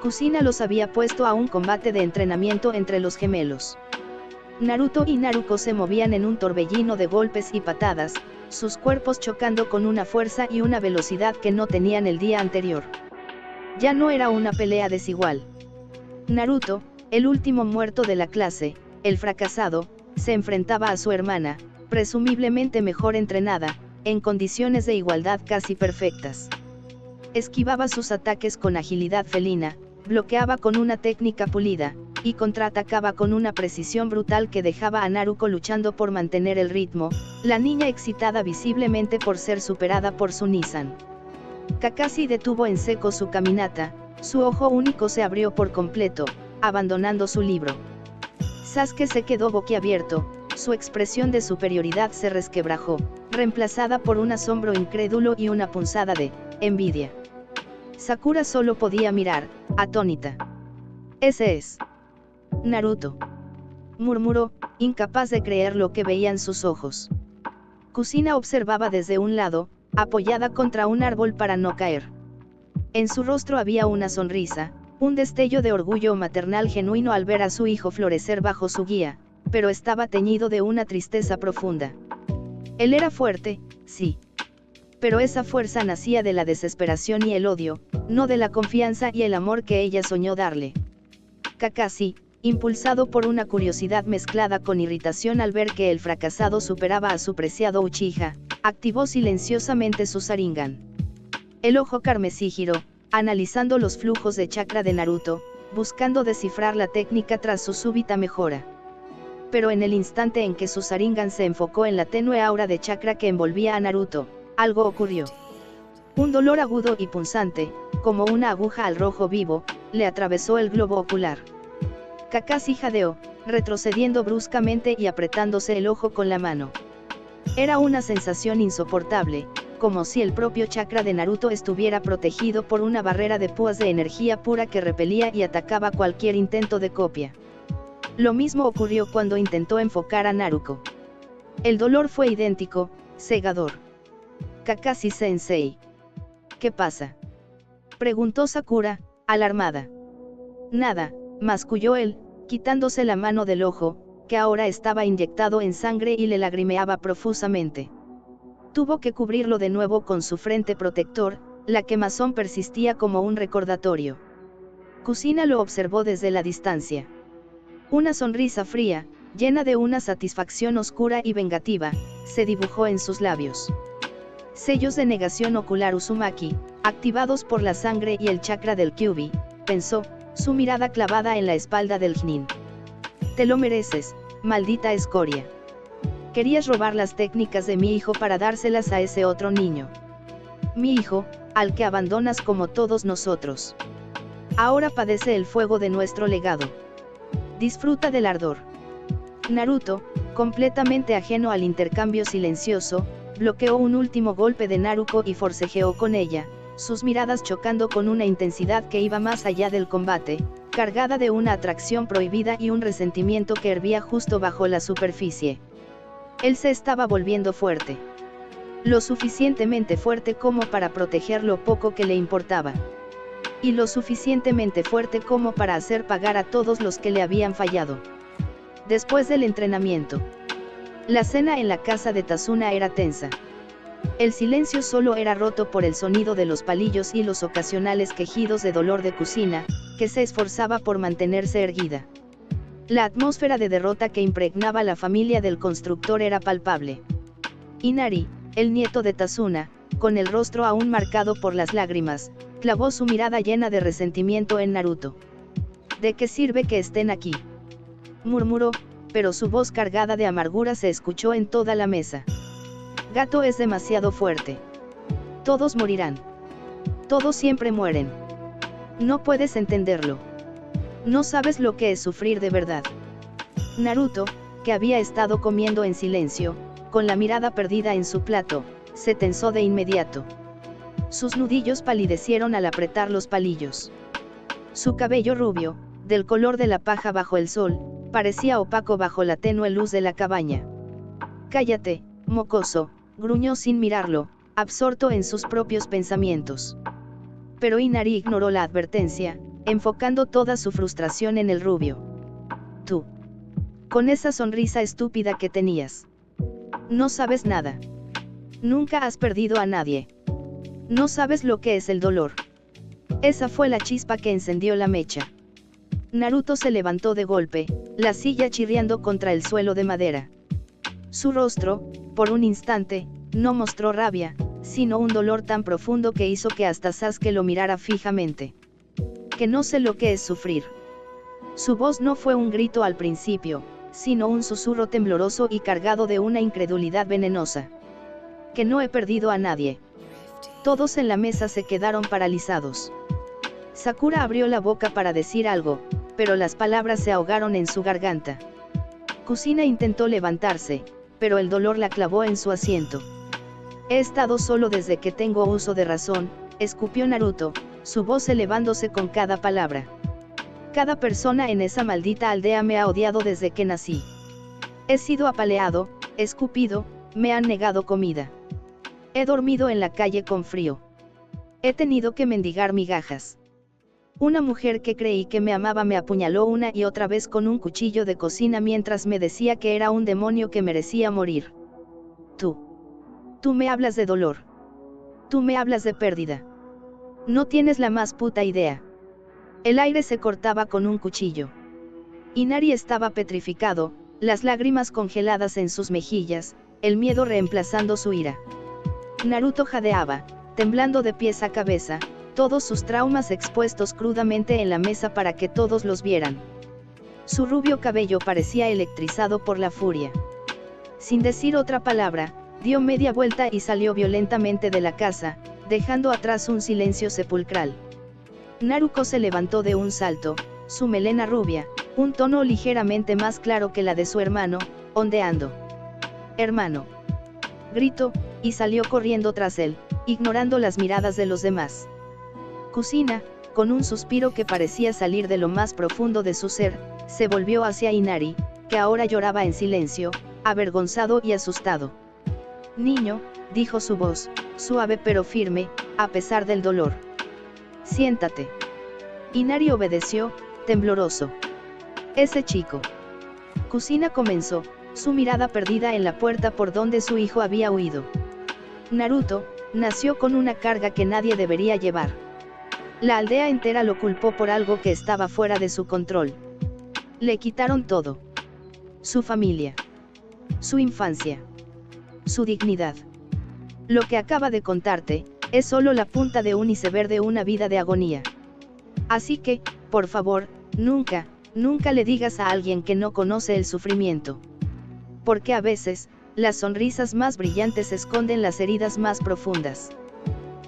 Kusina los había puesto a un combate de entrenamiento entre los gemelos. Naruto y Naruko se movían en un torbellino de golpes y patadas, sus cuerpos chocando con una fuerza y una velocidad que no tenían el día anterior. Ya no era una pelea desigual. Naruto, el último muerto de la clase, el fracasado, se enfrentaba a su hermana, presumiblemente mejor entrenada, en condiciones de igualdad casi perfectas. Esquivaba sus ataques con agilidad felina, bloqueaba con una técnica pulida, y contraatacaba con una precisión brutal que dejaba a Naruko luchando por mantener el ritmo, la niña excitada visiblemente por ser superada por su Nissan. Kakashi detuvo en seco su caminata, su ojo único se abrió por completo, abandonando su libro. Sasuke se quedó boquiabierto, su expresión de superioridad se resquebrajó, reemplazada por un asombro incrédulo y una punzada de envidia. Sakura solo podía mirar, atónita. Ese es Naruto, murmuró, incapaz de creer lo que veían sus ojos. Kusina observaba desde un lado, apoyada contra un árbol para no caer. En su rostro había una sonrisa, un destello de orgullo maternal genuino al ver a su hijo florecer bajo su guía, pero estaba teñido de una tristeza profunda. Él era fuerte, sí. Pero esa fuerza nacía de la desesperación y el odio, no de la confianza y el amor que ella soñó darle. Kakashi, impulsado por una curiosidad mezclada con irritación al ver que el fracasado superaba a su preciado Uchiha, activó silenciosamente su Sharingan. El ojo carmesí giró, analizando los flujos de chakra de Naruto, buscando descifrar la técnica tras su súbita mejora. Pero en el instante en que su Sharingan se enfocó en la tenue aura de chakra que envolvía a Naruto, algo ocurrió. Un dolor agudo y punzante, como una aguja al rojo vivo, le atravesó el globo ocular. Kakashi jadeó, retrocediendo bruscamente y apretándose el ojo con la mano. Era una sensación insoportable, como si el propio chakra de Naruto estuviera protegido por una barrera de púas de energía pura que repelía y atacaba cualquier intento de copia. Lo mismo ocurrió cuando intentó enfocar a Naruko. El dolor fue idéntico, cegador. Kakashi-sensei. ¿Qué pasa?, preguntó Sakura, alarmada. Nada, masculló él, quitándose la mano del ojo, que ahora estaba inyectado en sangre y le lagrimeaba profusamente. Tuvo que cubrirlo de nuevo con su frente protector, la quemazón persistía como un recordatorio. Kusina lo observó desde la distancia. Una sonrisa fría, llena de una satisfacción oscura y vengativa, se dibujó en sus labios. Sellos de negación ocular Uzumaki, activados por la sangre y el chakra del Kyuubi, pensó, su mirada clavada en la espalda del Jnin. Te lo mereces, maldita escoria. Querías robar las técnicas de mi hijo para dárselas a ese otro niño. Mi hijo, al que abandonas como todos nosotros. Ahora padece el fuego de nuestro legado. Disfruta del ardor. Naruto, completamente ajeno al intercambio silencioso, bloqueó un último golpe de Naruko y forcejeó con ella, sus miradas chocando con una intensidad que iba más allá del combate, cargada de una atracción prohibida y un resentimiento que hervía justo bajo la superficie. Él se estaba volviendo fuerte. Lo suficientemente fuerte como para proteger lo poco que le importaba. Y lo suficientemente fuerte como para hacer pagar a todos los que le habían fallado. Después del entrenamiento, la cena en la casa de Tazuna era tensa. El silencio solo era roto por el sonido de los palillos y los ocasionales quejidos de dolor de Kusina, que se esforzaba por mantenerse erguida. La atmósfera de derrota que impregnaba la familia del constructor era palpable. Inari, el nieto de Tazuna, con el rostro aún marcado por las lágrimas, clavó su mirada llena de resentimiento en Naruto. ¿De qué sirve que estén aquí?, murmuró, pero su voz cargada de amargura se escuchó en toda la mesa. Gato es demasiado fuerte. Todos morirán. Todos siempre mueren. No puedes entenderlo. No sabes lo que es sufrir de verdad. Naruto, que había estado comiendo en silencio, con la mirada perdida en su plato, se tensó de inmediato. Sus nudillos palidecieron al apretar los palillos. Su cabello rubio, del color de la paja bajo el sol, parecía opaco bajo la tenue luz de la cabaña. Cállate, mocoso, gruñó sin mirarlo, absorto en sus propios pensamientos. Pero Inari ignoró la advertencia, enfocando toda su frustración en el rubio. Tú. Con esa sonrisa estúpida que tenías. No sabes nada. Nunca has perdido a nadie. No sabes lo que es el dolor. Esa fue la chispa que encendió la mecha. Naruto se levantó de golpe, la silla chirriando contra el suelo de madera. Su rostro, por un instante, no mostró rabia, sino un dolor tan profundo que hizo que hasta Sasuke lo mirara fijamente. Que no sé lo que es sufrir. Su voz no fue un grito al principio, sino un susurro tembloroso y cargado de una incredulidad venenosa. Que no he perdido a nadie. Todos en la mesa se quedaron paralizados. Sakura abrió la boca para decir algo, pero las palabras se ahogaron en su garganta. Kusina intentó levantarse, pero el dolor la clavó en su asiento. He estado solo desde que tengo uso de razón, escupió Naruto, su voz elevándose con cada palabra. Cada persona en esa maldita aldea me ha odiado desde que nací. He sido apaleado, escupido, me han negado comida. He dormido en la calle con frío. He tenido que mendigar migajas. Una mujer que creí que me amaba me apuñaló una y otra vez con un cuchillo de cocina mientras me decía que era un demonio que merecía morir. Tú me hablas de dolor. Tú me hablas de pérdida. No tienes la más puta idea. El aire se cortaba con un cuchillo. Inari estaba petrificado, las lágrimas congeladas en sus mejillas, el miedo reemplazando su ira. Naruto jadeaba, temblando de pies a cabeza, todos sus traumas expuestos crudamente en la mesa para que todos los vieran. Su rubio cabello parecía electrizado por la furia. Sin decir otra palabra, dio media vuelta y salió violentamente de la casa, dejando atrás un silencio sepulcral. Naruko se levantó de un salto, su melena rubia, un tono ligeramente más claro que la de su hermano, ondeando. «Hermano», gritó, y salió corriendo tras él, ignorando las miradas de los demás. Kusina, con un suspiro que parecía salir de lo más profundo de su ser, se volvió hacia Inari, que ahora lloraba en silencio, avergonzado y asustado. «Niño», dijo su voz, suave pero firme, a pesar del dolor. «Siéntate». Inari obedeció, tembloroso. «Ese chico». Kusina comenzó, su mirada perdida en la puerta por donde su hijo había huido. «Naruto, nació con una carga que nadie debería llevar. La aldea entera lo culpó por algo que estaba fuera de su control. Le quitaron todo. Su familia. Su infancia. Su dignidad. Lo que acaba de contarte, es solo la punta de un iceberg de una vida de agonía. Así que, por favor, nunca, nunca le digas a alguien que no conoce el sufrimiento. Porque a veces, las sonrisas más brillantes esconden las heridas más profundas».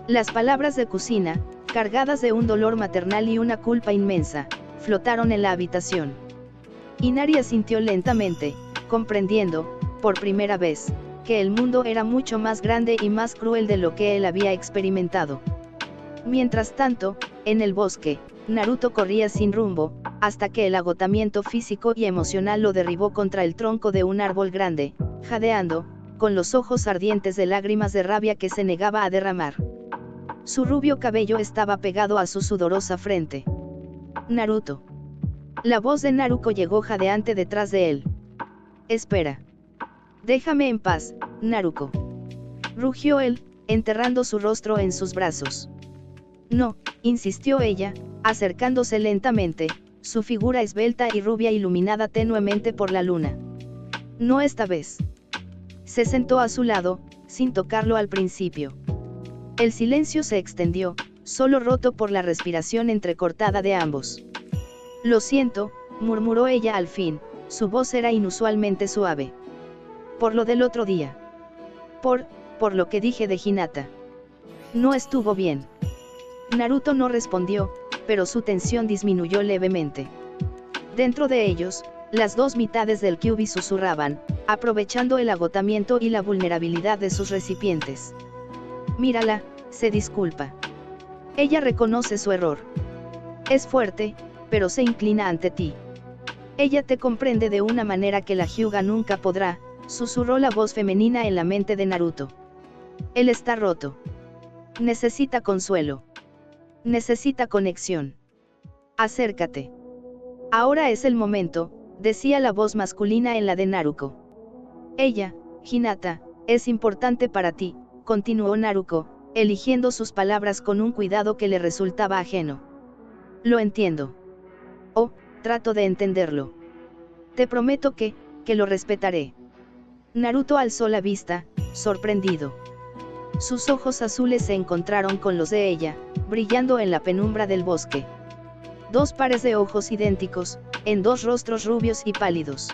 Las palabras de Kusina, cargadas de un dolor maternal y una culpa inmensa, flotaron en la habitación. Inari asintió lentamente, comprendiendo, por primera vez, que el mundo era mucho más grande y más cruel de lo que él había experimentado. Mientras tanto, en el bosque, Naruto corría sin rumbo, hasta que el agotamiento físico y emocional lo derribó contra el tronco de un árbol grande, jadeando, con los ojos ardientes de lágrimas de rabia que se negaba a derramar. Su rubio cabello estaba pegado a su sudorosa frente. «Naruto». La voz de Naruko llegó jadeante detrás de él. «Espera. Déjame en paz, Naruko», rugió él, enterrando su rostro en sus brazos. «No», insistió ella, acercándose lentamente, su figura esbelta y rubia iluminada tenuemente por la luna. «No esta vez». Se sentó a su lado, sin tocarlo al principio. El silencio se extendió, solo roto por la respiración entrecortada de ambos. «Lo siento», murmuró ella al fin, su voz era inusualmente suave. «Por lo del otro día. Por lo que dije de Hinata. No estuvo bien». Naruto no respondió, pero su tensión disminuyó levemente. Dentro de ellos, las dos mitades del Kyuubi susurraban, aprovechando el agotamiento y la vulnerabilidad de sus recipientes. «Mírala», se disculpa. Ella reconoce su error. Es fuerte, pero se inclina ante ti. Ella te comprende de una manera que la Hyuga nunca podrá, susurró la voz femenina en la mente de Naruto. Él está roto. Necesita consuelo. Necesita conexión. Acércate. Ahora es el momento, decía la voz masculina en la de Naruko. Ella, Hinata, es importante para ti, continuó Naruko, eligiendo sus palabras con un cuidado que le resultaba ajeno. Lo entiendo. Oh, trato de entenderlo. Te prometo que lo respetaré. Naruto alzó la vista, sorprendido. Sus ojos azules se encontraron con los de ella, brillando en la penumbra del bosque. Dos pares de ojos idénticos, en dos rostros rubios y pálidos.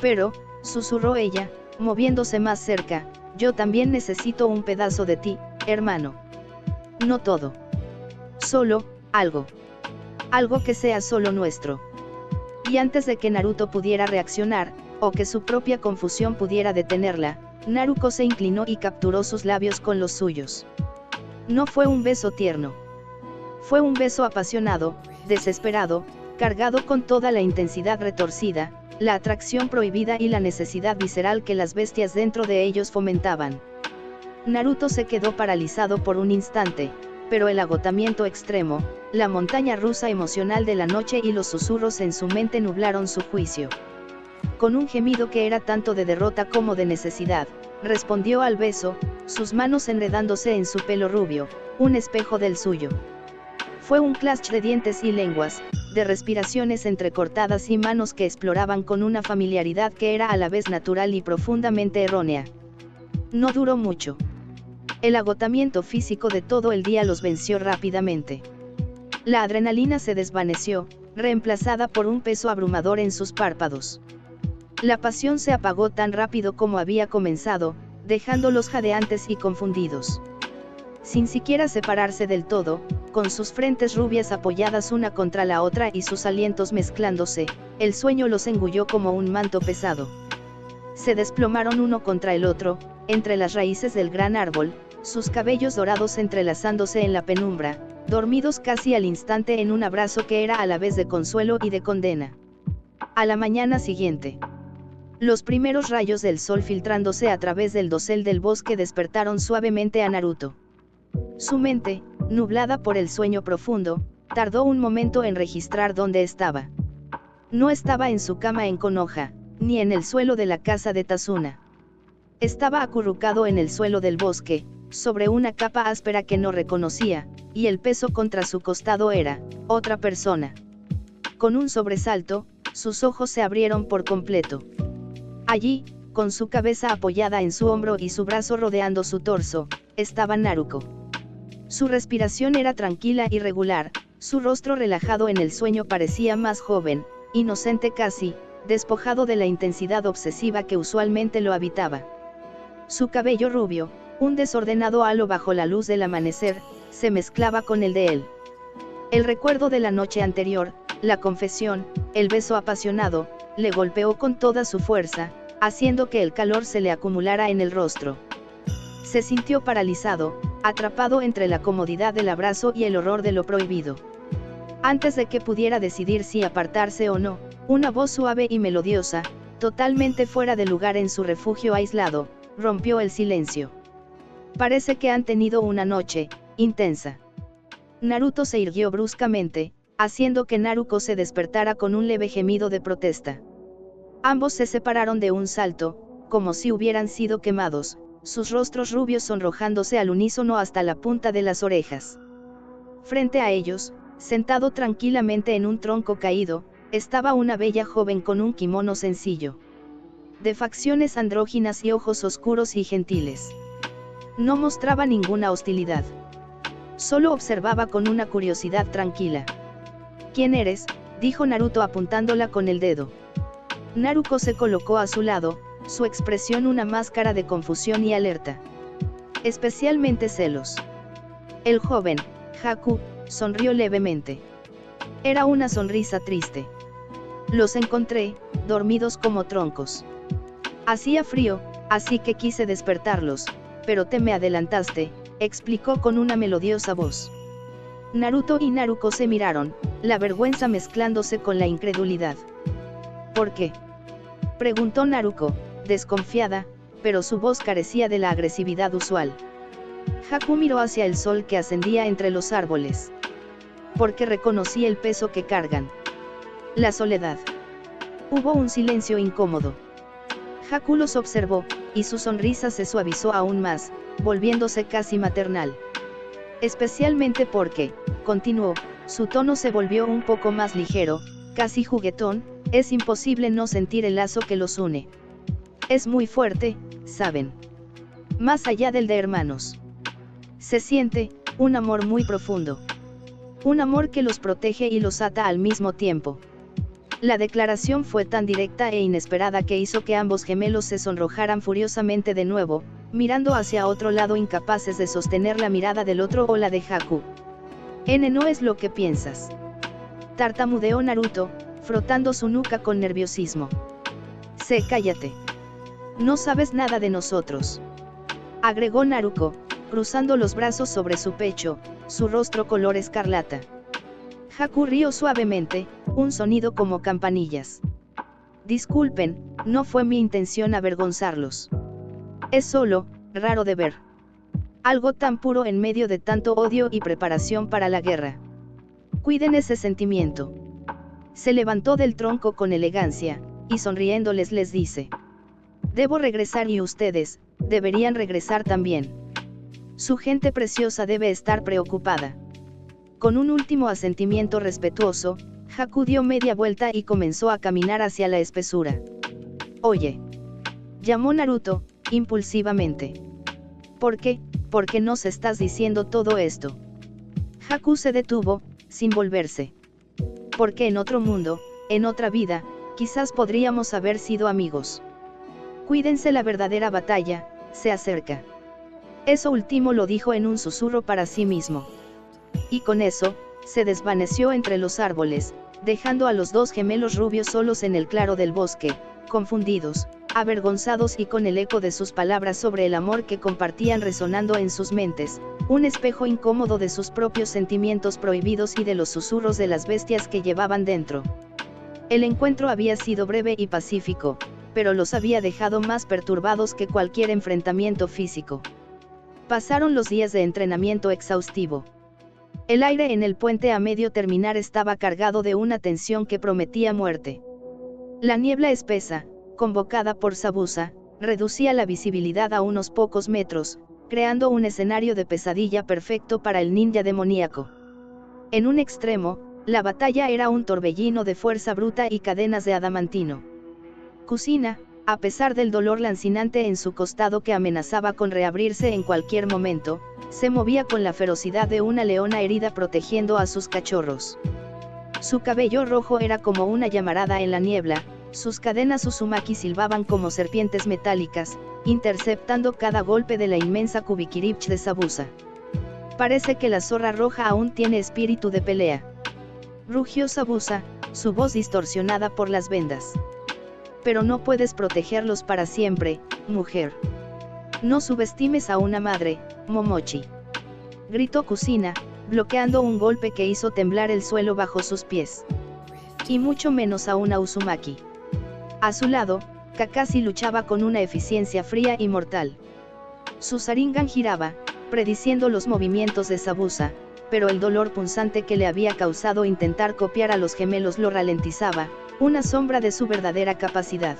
Pero, susurró ella, moviéndose más cerca, yo también necesito un pedazo de ti, hermano. No todo. Solo, algo. Algo que sea solo nuestro. Y antes de que Naruto pudiera reaccionar, o que su propia confusión pudiera detenerla, Naruko se inclinó y capturó sus labios con los suyos. No fue un beso tierno. Fue un beso apasionado, desesperado, cargado con toda la intensidad retorcida, la atracción prohibida y la necesidad visceral que las bestias dentro de ellos fomentaban. Naruto se quedó paralizado por un instante, pero el agotamiento extremo, la montaña rusa emocional de la noche y los susurros en su mente nublaron su juicio. Con un gemido que era tanto de derrota como de necesidad, respondió al beso, sus manos enredándose en su pelo rubio, un espejo del suyo. Fue un clash de dientes y lenguas, de respiraciones entrecortadas y manos que exploraban con una familiaridad que era a la vez natural y profundamente errónea. No duró mucho. El agotamiento físico de todo el día los venció rápidamente. La adrenalina se desvaneció, reemplazada por un peso abrumador en sus párpados. La pasión se apagó tan rápido como había comenzado, dejándolos jadeantes y confundidos. Sin siquiera separarse del todo, con sus frentes rubias apoyadas una contra la otra y sus alientos mezclándose, el sueño los engulló como un manto pesado. Se desplomaron uno contra el otro, entre las raíces del gran árbol, sus cabellos dorados entrelazándose en la penumbra, dormidos casi al instante en un abrazo que era a la vez de consuelo y de condena. A la mañana siguiente, los primeros rayos del sol filtrándose a través del dosel del bosque despertaron suavemente a Naruto. Su mente, nublada por el sueño profundo, tardó un momento en registrar dónde estaba. No estaba en su cama en Konoha, ni en el suelo de la casa de Tazuna. Estaba acurrucado en el suelo del bosque, sobre una capa áspera que no reconocía, y el peso contra su costado era otra persona. Con un sobresalto, sus ojos se abrieron por completo. Allí, con su cabeza apoyada en su hombro y su brazo rodeando su torso, estaba Naruko. Su respiración era tranquila y regular, su rostro relajado en el sueño parecía más joven, inocente casi, despojado de la intensidad obsesiva que usualmente lo habitaba. Su cabello rubio, un desordenado halo bajo la luz del amanecer, se mezclaba con el de él. El recuerdo de la noche anterior, la confesión, el beso apasionado, le golpeó con toda su fuerza, haciendo que el calor se le acumulara en el rostro. Se sintió paralizado, atrapado entre la comodidad del abrazo y el horror de lo prohibido. Antes de que pudiera decidir si apartarse o no, una voz suave y melodiosa, totalmente fuera de lugar en su refugio aislado, rompió el silencio. Parece que han tenido una noche intensa. Naruto se irguió bruscamente, haciendo que Naruko se despertara con un leve gemido de protesta. Ambos se separaron de un salto, como si hubieran sido quemados, sus rostros rubios sonrojándose al unísono hasta la punta de las orejas. Frente a ellos, sentado tranquilamente en un tronco caído, estaba una bella joven con un kimono sencillo, de facciones andróginas y ojos oscuros y gentiles. No mostraba ninguna hostilidad. Solo observaba con una curiosidad tranquila. «¿Quién eres?», dijo Naruto apuntándola con el dedo. Naruko se colocó a su lado, su expresión una máscara de confusión y alerta. Especialmente celos. El joven, Haku, sonrió levemente. Era una sonrisa triste. «Los encontré, dormidos como troncos. Hacía frío, así que quise despertarlos, pero te me adelantaste», explicó con una melodiosa voz. Naruto y Naruko se miraron, la vergüenza mezclándose con la incredulidad. «¿Por qué?», preguntó Naruko, desconfiada, pero su voz carecía de la agresividad usual. Haku miró hacia el sol que ascendía entre los árboles. «Porque reconocí el peso que cargan». «La soledad». Hubo un silencio incómodo. Haku los observó, y su sonrisa se suavizó aún más, volviéndose casi maternal. «Especialmente porque», continuó, su tono se volvió un poco más ligero, casi juguetón, «es imposible no sentir el lazo que los une. Es muy fuerte, ¿saben? Más allá del de hermanos. Se siente, un amor muy profundo. Un amor que los protege y los ata al mismo tiempo». La declaración fue tan directa e inesperada que hizo que ambos gemelos se sonrojaran furiosamente de nuevo, mirando hacia otro lado incapaces de sostener la mirada del otro o la de Haku. «No es lo que piensas», tartamudeó Naruto, frotando su nuca con nerviosismo. «Cállate. No sabes nada de nosotros», agregó Naruko, cruzando los brazos sobre su pecho, su rostro color escarlata. Haku rió suavemente, un sonido como campanillas. «Disculpen, no fue mi intención avergonzarlos. Es solo, raro de ver. Algo tan puro en medio de tanto odio y preparación para la guerra. Cuiden ese sentimiento». Se levantó del tronco con elegancia, y sonriéndoles les dice: «Debo regresar y ustedes, deberían regresar también. Su gente preciosa debe estar preocupada». Con un último asentimiento respetuoso, Haku dio media vuelta y comenzó a caminar hacia la espesura. «Oye», llamó Naruto, impulsivamente. «¿Por qué nos estás diciendo todo esto?». Haku se detuvo, sin volverse. «Porque en otro mundo, en otra vida, quizás podríamos haber sido amigos. Cuídense, la verdadera batalla se acerca». Eso último lo dijo en un susurro para sí mismo. Y con eso, se desvaneció entre los árboles, dejando a los dos gemelos rubios solos en el claro del bosque, confundidos, avergonzados y con el eco de sus palabras sobre el amor que compartían resonando en sus mentes, un espejo incómodo de sus propios sentimientos prohibidos y de los susurros de las bestias que llevaban dentro. El encuentro había sido breve y pacífico, pero los había dejado más perturbados que cualquier enfrentamiento físico. Pasaron los días de entrenamiento exhaustivo. El aire en el puente a medio terminar estaba cargado de una tensión que prometía muerte. La niebla espesa, convocada por Zabuza, reducía la visibilidad a unos pocos metros, creando un escenario de pesadilla perfecto para el ninja demoníaco. En un extremo, la batalla era un torbellino de fuerza bruta y cadenas de adamantino. Kusina, a pesar del dolor lancinante en su costado que amenazaba con reabrirse en cualquier momento, se movía con la ferocidad de una leona herida protegiendo a sus cachorros. Su cabello rojo era como una llamarada en la niebla, sus cadenas Uzumaki silbaban como serpientes metálicas, interceptando cada golpe de la inmensa Kubikirich de Zabuza. Parece que la zorra roja aún tiene espíritu de pelea. Rugió Zabuza, su voz distorsionada por las vendas. Pero no puedes protegerlos para siempre, mujer. No subestimes a una madre, Momochi. Gritó Kusina, bloqueando un golpe que hizo temblar el suelo bajo sus pies. Y mucho menos a una Uzumaki. A su lado, Kakashi luchaba con una eficiencia fría y mortal. Su Sharingan giraba, prediciendo los movimientos de Zabuza, pero el dolor punzante que le había causado intentar copiar a los gemelos lo ralentizaba, una sombra de su verdadera capacidad.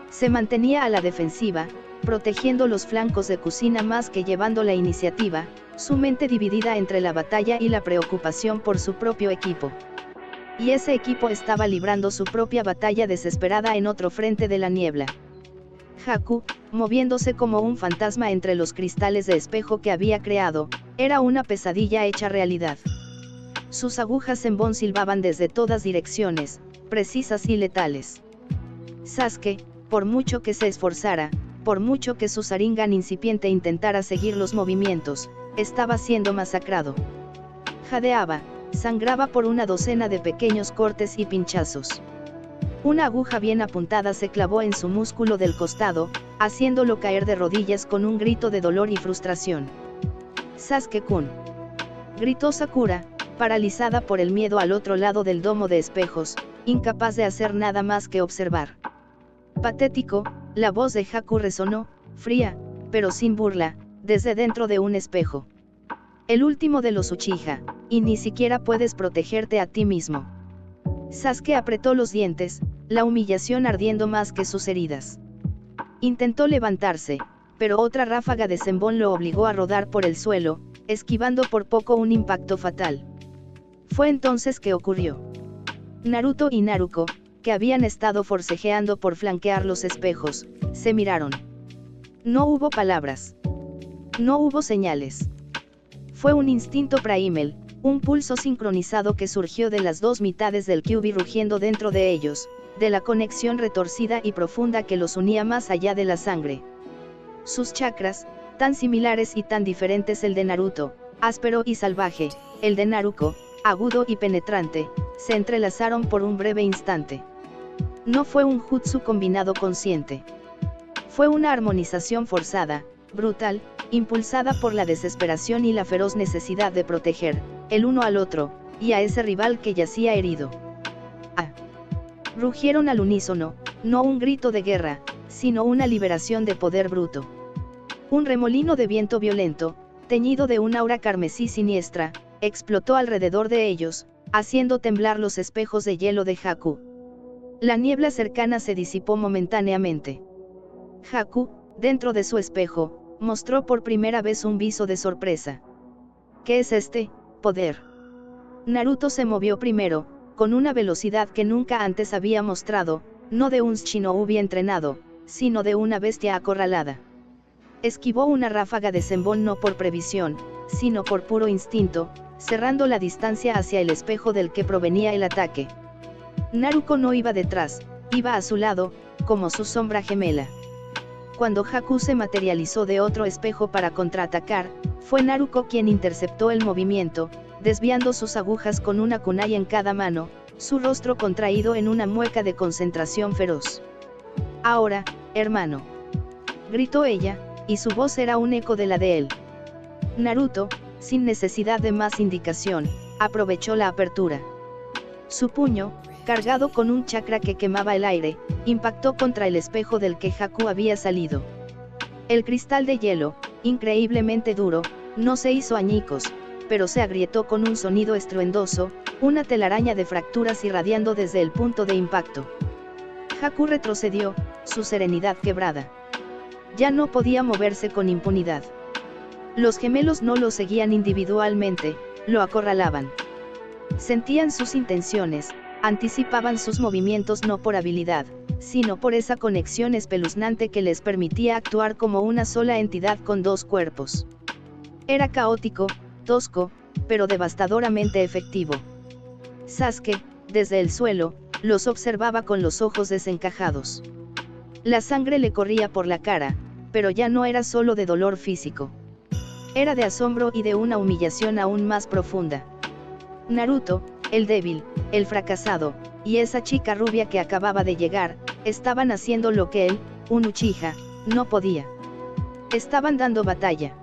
Se mantenía a la defensiva, protegiendo los flancos de Kusina más que llevando la iniciativa, su mente dividida entre la batalla y la preocupación por su propio equipo. Y ese equipo estaba librando su propia batalla desesperada en otro frente de la niebla. Haku, moviéndose como un fantasma entre los cristales de espejo que había creado, era una pesadilla hecha realidad. Sus agujas en Bon silbaban desde todas direcciones, precisas y letales. Sasuke, por mucho que se esforzara, por mucho que su Sharingan incipiente intentara seguir los movimientos, estaba siendo masacrado. Jadeaba, sangraba por una docena de pequeños cortes y pinchazos. Una aguja bien apuntada se clavó en su músculo del costado, haciéndolo caer de rodillas con un grito de dolor y frustración. Sasuke-kun. Gritó Sakura, paralizada por el miedo al otro lado del domo de espejos, incapaz de hacer nada más que observar. Patético, la voz de Haku resonó, fría, pero sin burla, desde dentro de un espejo. El último de los Uchiha, y ni siquiera puedes protegerte a ti mismo. Sasuke apretó los dientes, la humillación ardiendo más que sus heridas. Intentó levantarse, pero otra ráfaga de Zenbon lo obligó a rodar por el suelo, esquivando por poco un impacto fatal. Fue entonces que ocurrió. Naruto y Naruko, que habían estado forcejeando por flanquear los espejos, se miraron. No hubo palabras. No hubo señales. Fue un instinto primal, un pulso sincronizado que surgió de las dos mitades del Kyuubi rugiendo dentro de ellos, de la conexión retorcida y profunda que los unía más allá de la sangre. Sus chakras, tan similares y tan diferentes, el de Naruto, áspero y salvaje, el de Naruko, agudo y penetrante, se entrelazaron por un breve instante. No fue un jutsu combinado consciente. Fue una armonización forzada, brutal, impulsada por la desesperación y la feroz necesidad de proteger, el uno al otro, y a ese rival que yacía herido. ¡Ah! Rugieron al unísono, no un grito de guerra, sino una liberación de poder bruto. Un remolino de viento violento, teñido de un aura carmesí siniestra, explotó alrededor de ellos, haciendo temblar los espejos de hielo de Haku. La niebla cercana se disipó momentáneamente. Haku, dentro de su espejo, mostró por primera vez un viso de sorpresa. ¿Qué es este poder? Naruto se movió primero, con una velocidad que nunca antes había mostrado, no de un shinobi entrenado, sino de una bestia acorralada. Esquivó una ráfaga de Zenbon no por previsión, sino por puro instinto, cerrando la distancia hacia el espejo del que provenía el ataque. Naruko no iba detrás, iba a su lado, como su sombra gemela. Cuando Haku se materializó de otro espejo para contraatacar, fue Naruko quien interceptó el movimiento, desviando sus agujas con una kunai en cada mano, su rostro contraído en una mueca de concentración feroz. Ahora, hermano, gritó ella, y su voz era un eco de la de él. Naruto, sin necesidad de más indicación, aprovechó la apertura. Su puño, cargado con un chakra que quemaba el aire, impactó contra el espejo del que Haku había salido. El cristal de hielo, increíblemente duro, no se hizo añicos, pero se agrietó con un sonido estruendoso, una telaraña de fracturas irradiando desde el punto de impacto. Haku retrocedió, su serenidad quebrada. Ya no podía moverse con impunidad. Los gemelos no lo seguían individualmente, lo acorralaban. Sentían sus intenciones, anticipaban sus movimientos no por habilidad, sino por esa conexión espeluznante que les permitía actuar como una sola entidad con dos cuerpos. Era caótico, tosco, pero devastadoramente efectivo. Sasuke, desde el suelo, los observaba con los ojos desencajados. La sangre le corría por la cara, pero ya no era solo de dolor físico. Era de asombro y de una humillación aún más profunda. Naruto, el débil, el fracasado, y esa chica rubia que acababa de llegar, estaban haciendo lo que él, un Uchiha, no podía. Estaban dando batalla.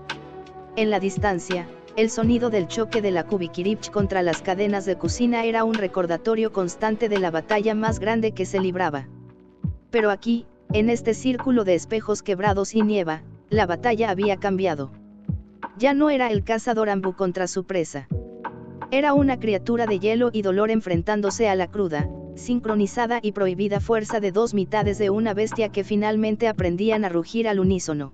En la distancia, el sonido del choque de la Kubikirich contra las cadenas de cocina era un recordatorio constante de la batalla más grande que se libraba. Pero aquí, en este círculo de espejos quebrados y nieva, la batalla había cambiado. Ya no era el cazador Anbu contra su presa. Era una criatura de hielo y dolor enfrentándose a la cruda, sincronizada y prohibida fuerza de dos mitades de una bestia que finalmente aprendían a rugir al unísono.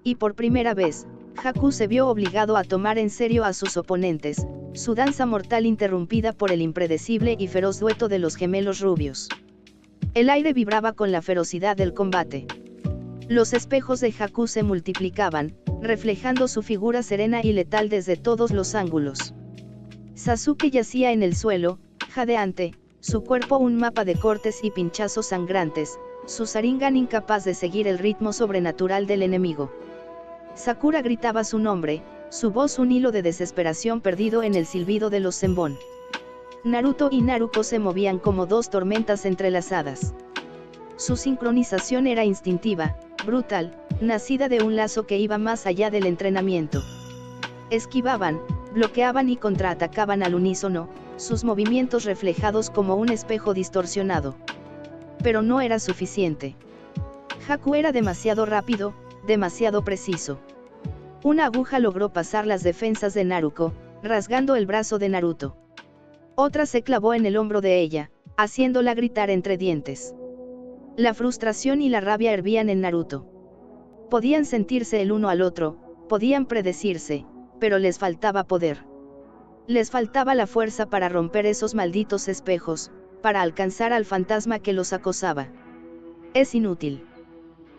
Y por primera vez, Haku se vio obligado a tomar en serio a sus oponentes, su danza mortal interrumpida por el impredecible y feroz dueto de los gemelos rubios. El aire vibraba con la ferocidad del combate. Los espejos de Haku se multiplicaban, reflejando su figura serena y letal desde todos los ángulos. Sasuke yacía en el suelo, jadeante, su cuerpo un mapa de cortes y pinchazos sangrantes, su Sharingan incapaz de seguir el ritmo sobrenatural del enemigo. Sakura gritaba su nombre, su voz un hilo de desesperación perdido en el silbido de los Zenbon. Naruto y Naruko se movían como dos tormentas entrelazadas. Su sincronización era instintiva, brutal, nacida de un lazo que iba más allá del entrenamiento. Esquivaban, bloqueaban y contraatacaban al unísono, sus movimientos reflejados como un espejo distorsionado. Pero no era suficiente. Haku era demasiado rápido, demasiado preciso. Una aguja logró pasar las defensas de Naruko, rasgando el brazo de Naruto. Otra se clavó en el hombro de ella, haciéndola gritar entre dientes. La frustración y la rabia hervían en Naruto. Podían sentirse el uno al otro, podían predecirse, pero les faltaba poder. Les faltaba la fuerza para romper esos malditos espejos, para alcanzar al fantasma que los acosaba. Es inútil.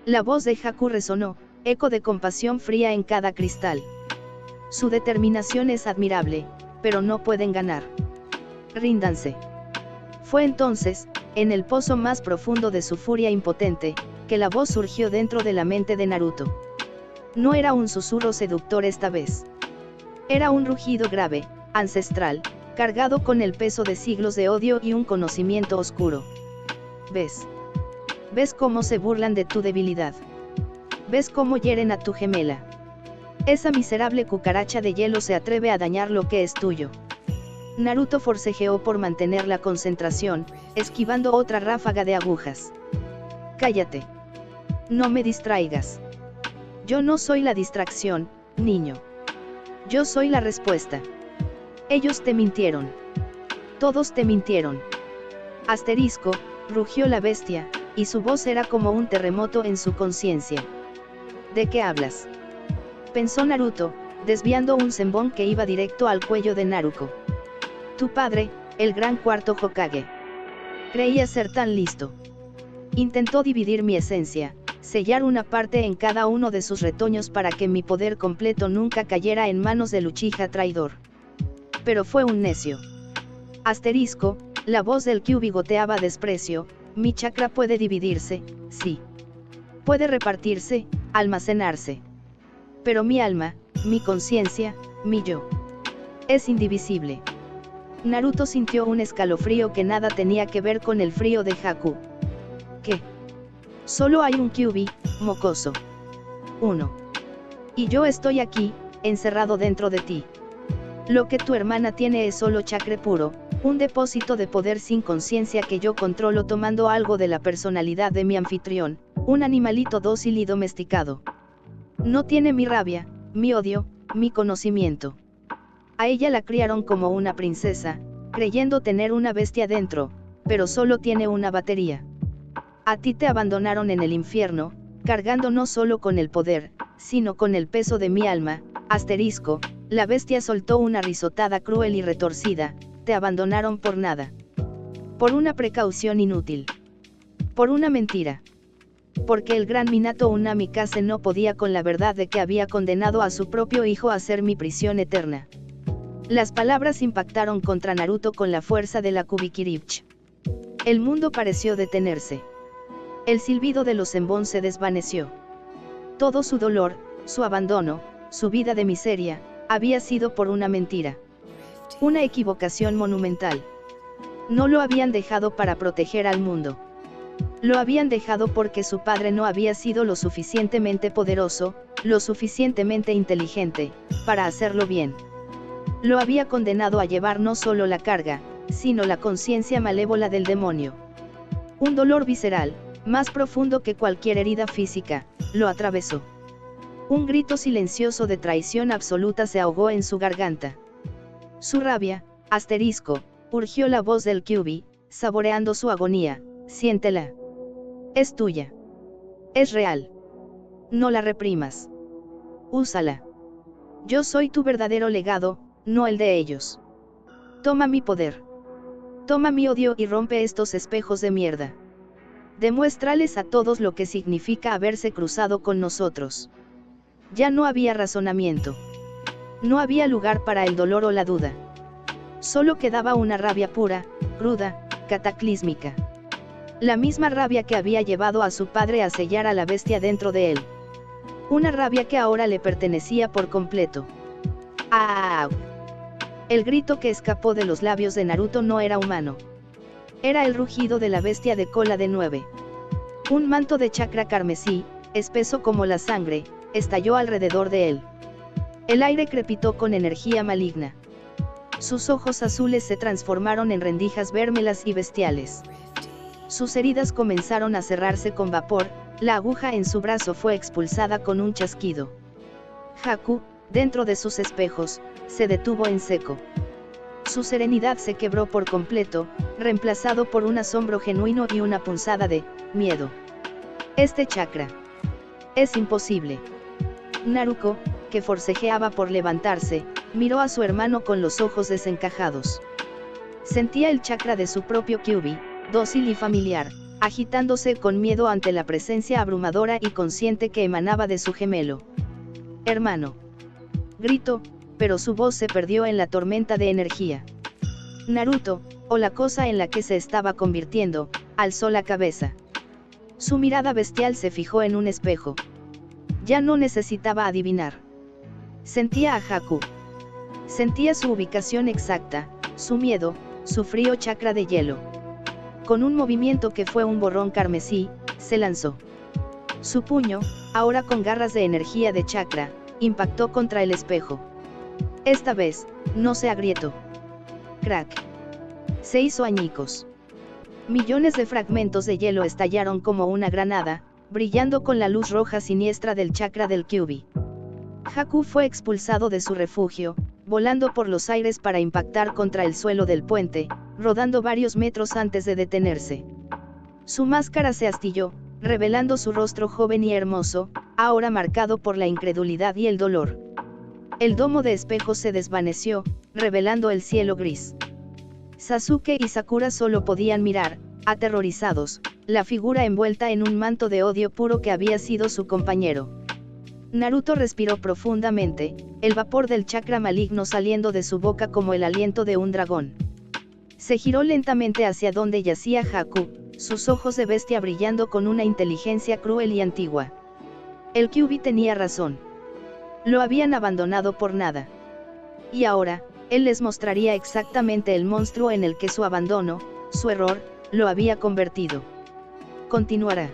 La voz de Haku resonó, eco de compasión fría en cada cristal. Su determinación es admirable, pero no pueden ganar. Ríndanse. Fue entonces, en el pozo más profundo de su furia impotente, que la voz surgió dentro de la mente de Naruto. No era un susurro seductor esta vez. Era un rugido grave, ancestral, cargado con el peso de siglos de odio y un conocimiento oscuro. ¿Ves? ¿Ves cómo se burlan de tu debilidad? ¿Ves cómo hieren a tu gemela? Esa miserable cucaracha de hielo se atreve a dañar lo que es tuyo. Naruto forcejeó por mantener la concentración, esquivando otra ráfaga de agujas. Cállate. No me distraigas. Yo no soy la distracción, niño. Yo soy la respuesta. Ellos te mintieron. Todos te mintieron. Asterisco, rugió la bestia, y su voz era como un terremoto en su conciencia. ¿De qué hablas? Pensó Naruto, desviando un Zenbon que iba directo al cuello de Naruto. Tu padre, el gran cuarto Hokage. Creía ser tan listo. Intentó dividir mi esencia, sellar una parte en cada uno de sus retoños para que mi poder completo nunca cayera en manos del Uchiha traidor. Pero fue un necio. Asterisco, la voz del Kyuubi goteaba desprecio, mi chakra puede dividirse, sí. Puede repartirse, almacenarse. Pero mi alma, mi conciencia, mi yo. Es indivisible. Naruto sintió un escalofrío que nada tenía que ver con el frío de Haku. ¿Qué? Solo hay un Kyuubi, mocoso. 1. Y yo estoy aquí, encerrado dentro de ti. Lo que tu hermana tiene es solo chakra puro, un depósito de poder sin conciencia que yo controlo tomando algo de la personalidad de mi anfitrión, un animalito dócil y domesticado. No tiene mi rabia, mi odio, mi conocimiento. A ella la criaron como una princesa, creyendo tener una bestia dentro, pero solo tiene una batería. A ti te abandonaron en el infierno, cargando no solo con el poder, sino con el peso de mi alma. Asterisco, la bestia soltó una risotada cruel y retorcida, te abandonaron por nada. Por una precaución inútil. Por una mentira. Porque el gran Minato Unamikaze no podía con la verdad de que había condenado a su propio hijo a ser mi prisión eterna. Las palabras impactaron contra Naruto con la fuerza de la Kubikiribch. El mundo pareció detenerse. El silbido de los Zenbon se desvaneció. Todo su dolor, su abandono, su vida de miseria, había sido por una mentira. Una equivocación monumental. No lo habían dejado para proteger al mundo. Lo habían dejado porque su padre no había sido lo suficientemente poderoso, lo suficientemente inteligente, para hacerlo bien. Lo había condenado a llevar no solo la carga, sino la conciencia malévola del demonio. Un dolor visceral, más profundo que cualquier herida física, lo atravesó. Un grito silencioso de traición absoluta se ahogó en su garganta. Su rabia, asterisco, urgió la voz del Kyuubi, saboreando su agonía, siéntela. Es tuya. Es real. No la reprimas. Úsala. Yo soy tu verdadero legado, no el de ellos. Toma mi poder. Toma mi odio y rompe estos espejos de mierda. Demuéstrales a todos lo que significa haberse cruzado con nosotros. Ya no había razonamiento. No había lugar para el dolor o la duda. Solo quedaba una rabia pura, cruda, cataclísmica. La misma rabia que había llevado a su padre a sellar a la bestia dentro de él. Una rabia que ahora le pertenecía por completo. ¡Ah! El grito que escapó de los labios de Naruto no era humano. Era el rugido de la bestia de cola de 9. Un manto de chakra carmesí, espeso como la sangre, estalló alrededor de él. El aire crepitó con energía maligna. Sus ojos azules se transformaron en rendijas vérmelas y bestiales. Sus heridas comenzaron a cerrarse con vapor, la aguja en su brazo fue expulsada con un chasquido. Haku, dentro de sus espejos, se detuvo en seco. Su serenidad se quebró por completo, reemplazado por un asombro genuino y una punzada de miedo. Este chakra. Es imposible. Naruto, que forcejeaba por levantarse, miró a su hermano con los ojos desencajados. Sentía el chakra de su propio Kyuubi, dócil y familiar, agitándose con miedo ante la presencia abrumadora y consciente que emanaba de su gemelo. Hermano. Gritó, pero su voz se perdió en la tormenta de energía. Naruto, o la cosa en la que se estaba convirtiendo, alzó la cabeza. Su mirada bestial se fijó en un espejo. Ya no necesitaba adivinar. Sentía a Haku. Sentía su ubicación exacta, su miedo, su frío chakra de hielo. Con un movimiento que fue un borrón carmesí, se lanzó. Su puño, ahora con garras de energía de chakra, impactó contra el espejo. Esta vez, no se agrietó. Crack. Se hizo añicos. Millones de fragmentos de hielo estallaron como una granada, brillando con la luz roja siniestra del chakra del Kyuubi. Haku fue expulsado de su refugio, volando por los aires para impactar contra el suelo del puente, rodando varios metros antes de detenerse. Su máscara se astilló, revelando su rostro joven y hermoso, ahora marcado por la incredulidad y el dolor. El domo de espejos se desvaneció, revelando el cielo gris. Sasuke y Sakura solo podían mirar, aterrorizados, la figura envuelta en un manto de odio puro que había sido su compañero. Naruto respiró profundamente, el vapor del chakra maligno saliendo de su boca como el aliento de un dragón. Se giró lentamente hacia donde yacía Haku, sus ojos de bestia brillando con una inteligencia cruel y antigua. El Kyuubi tenía razón. Lo habían abandonado por nada. Y ahora, él les mostraría exactamente el monstruo en el que su abandono, su error, lo había convertido. Continuará.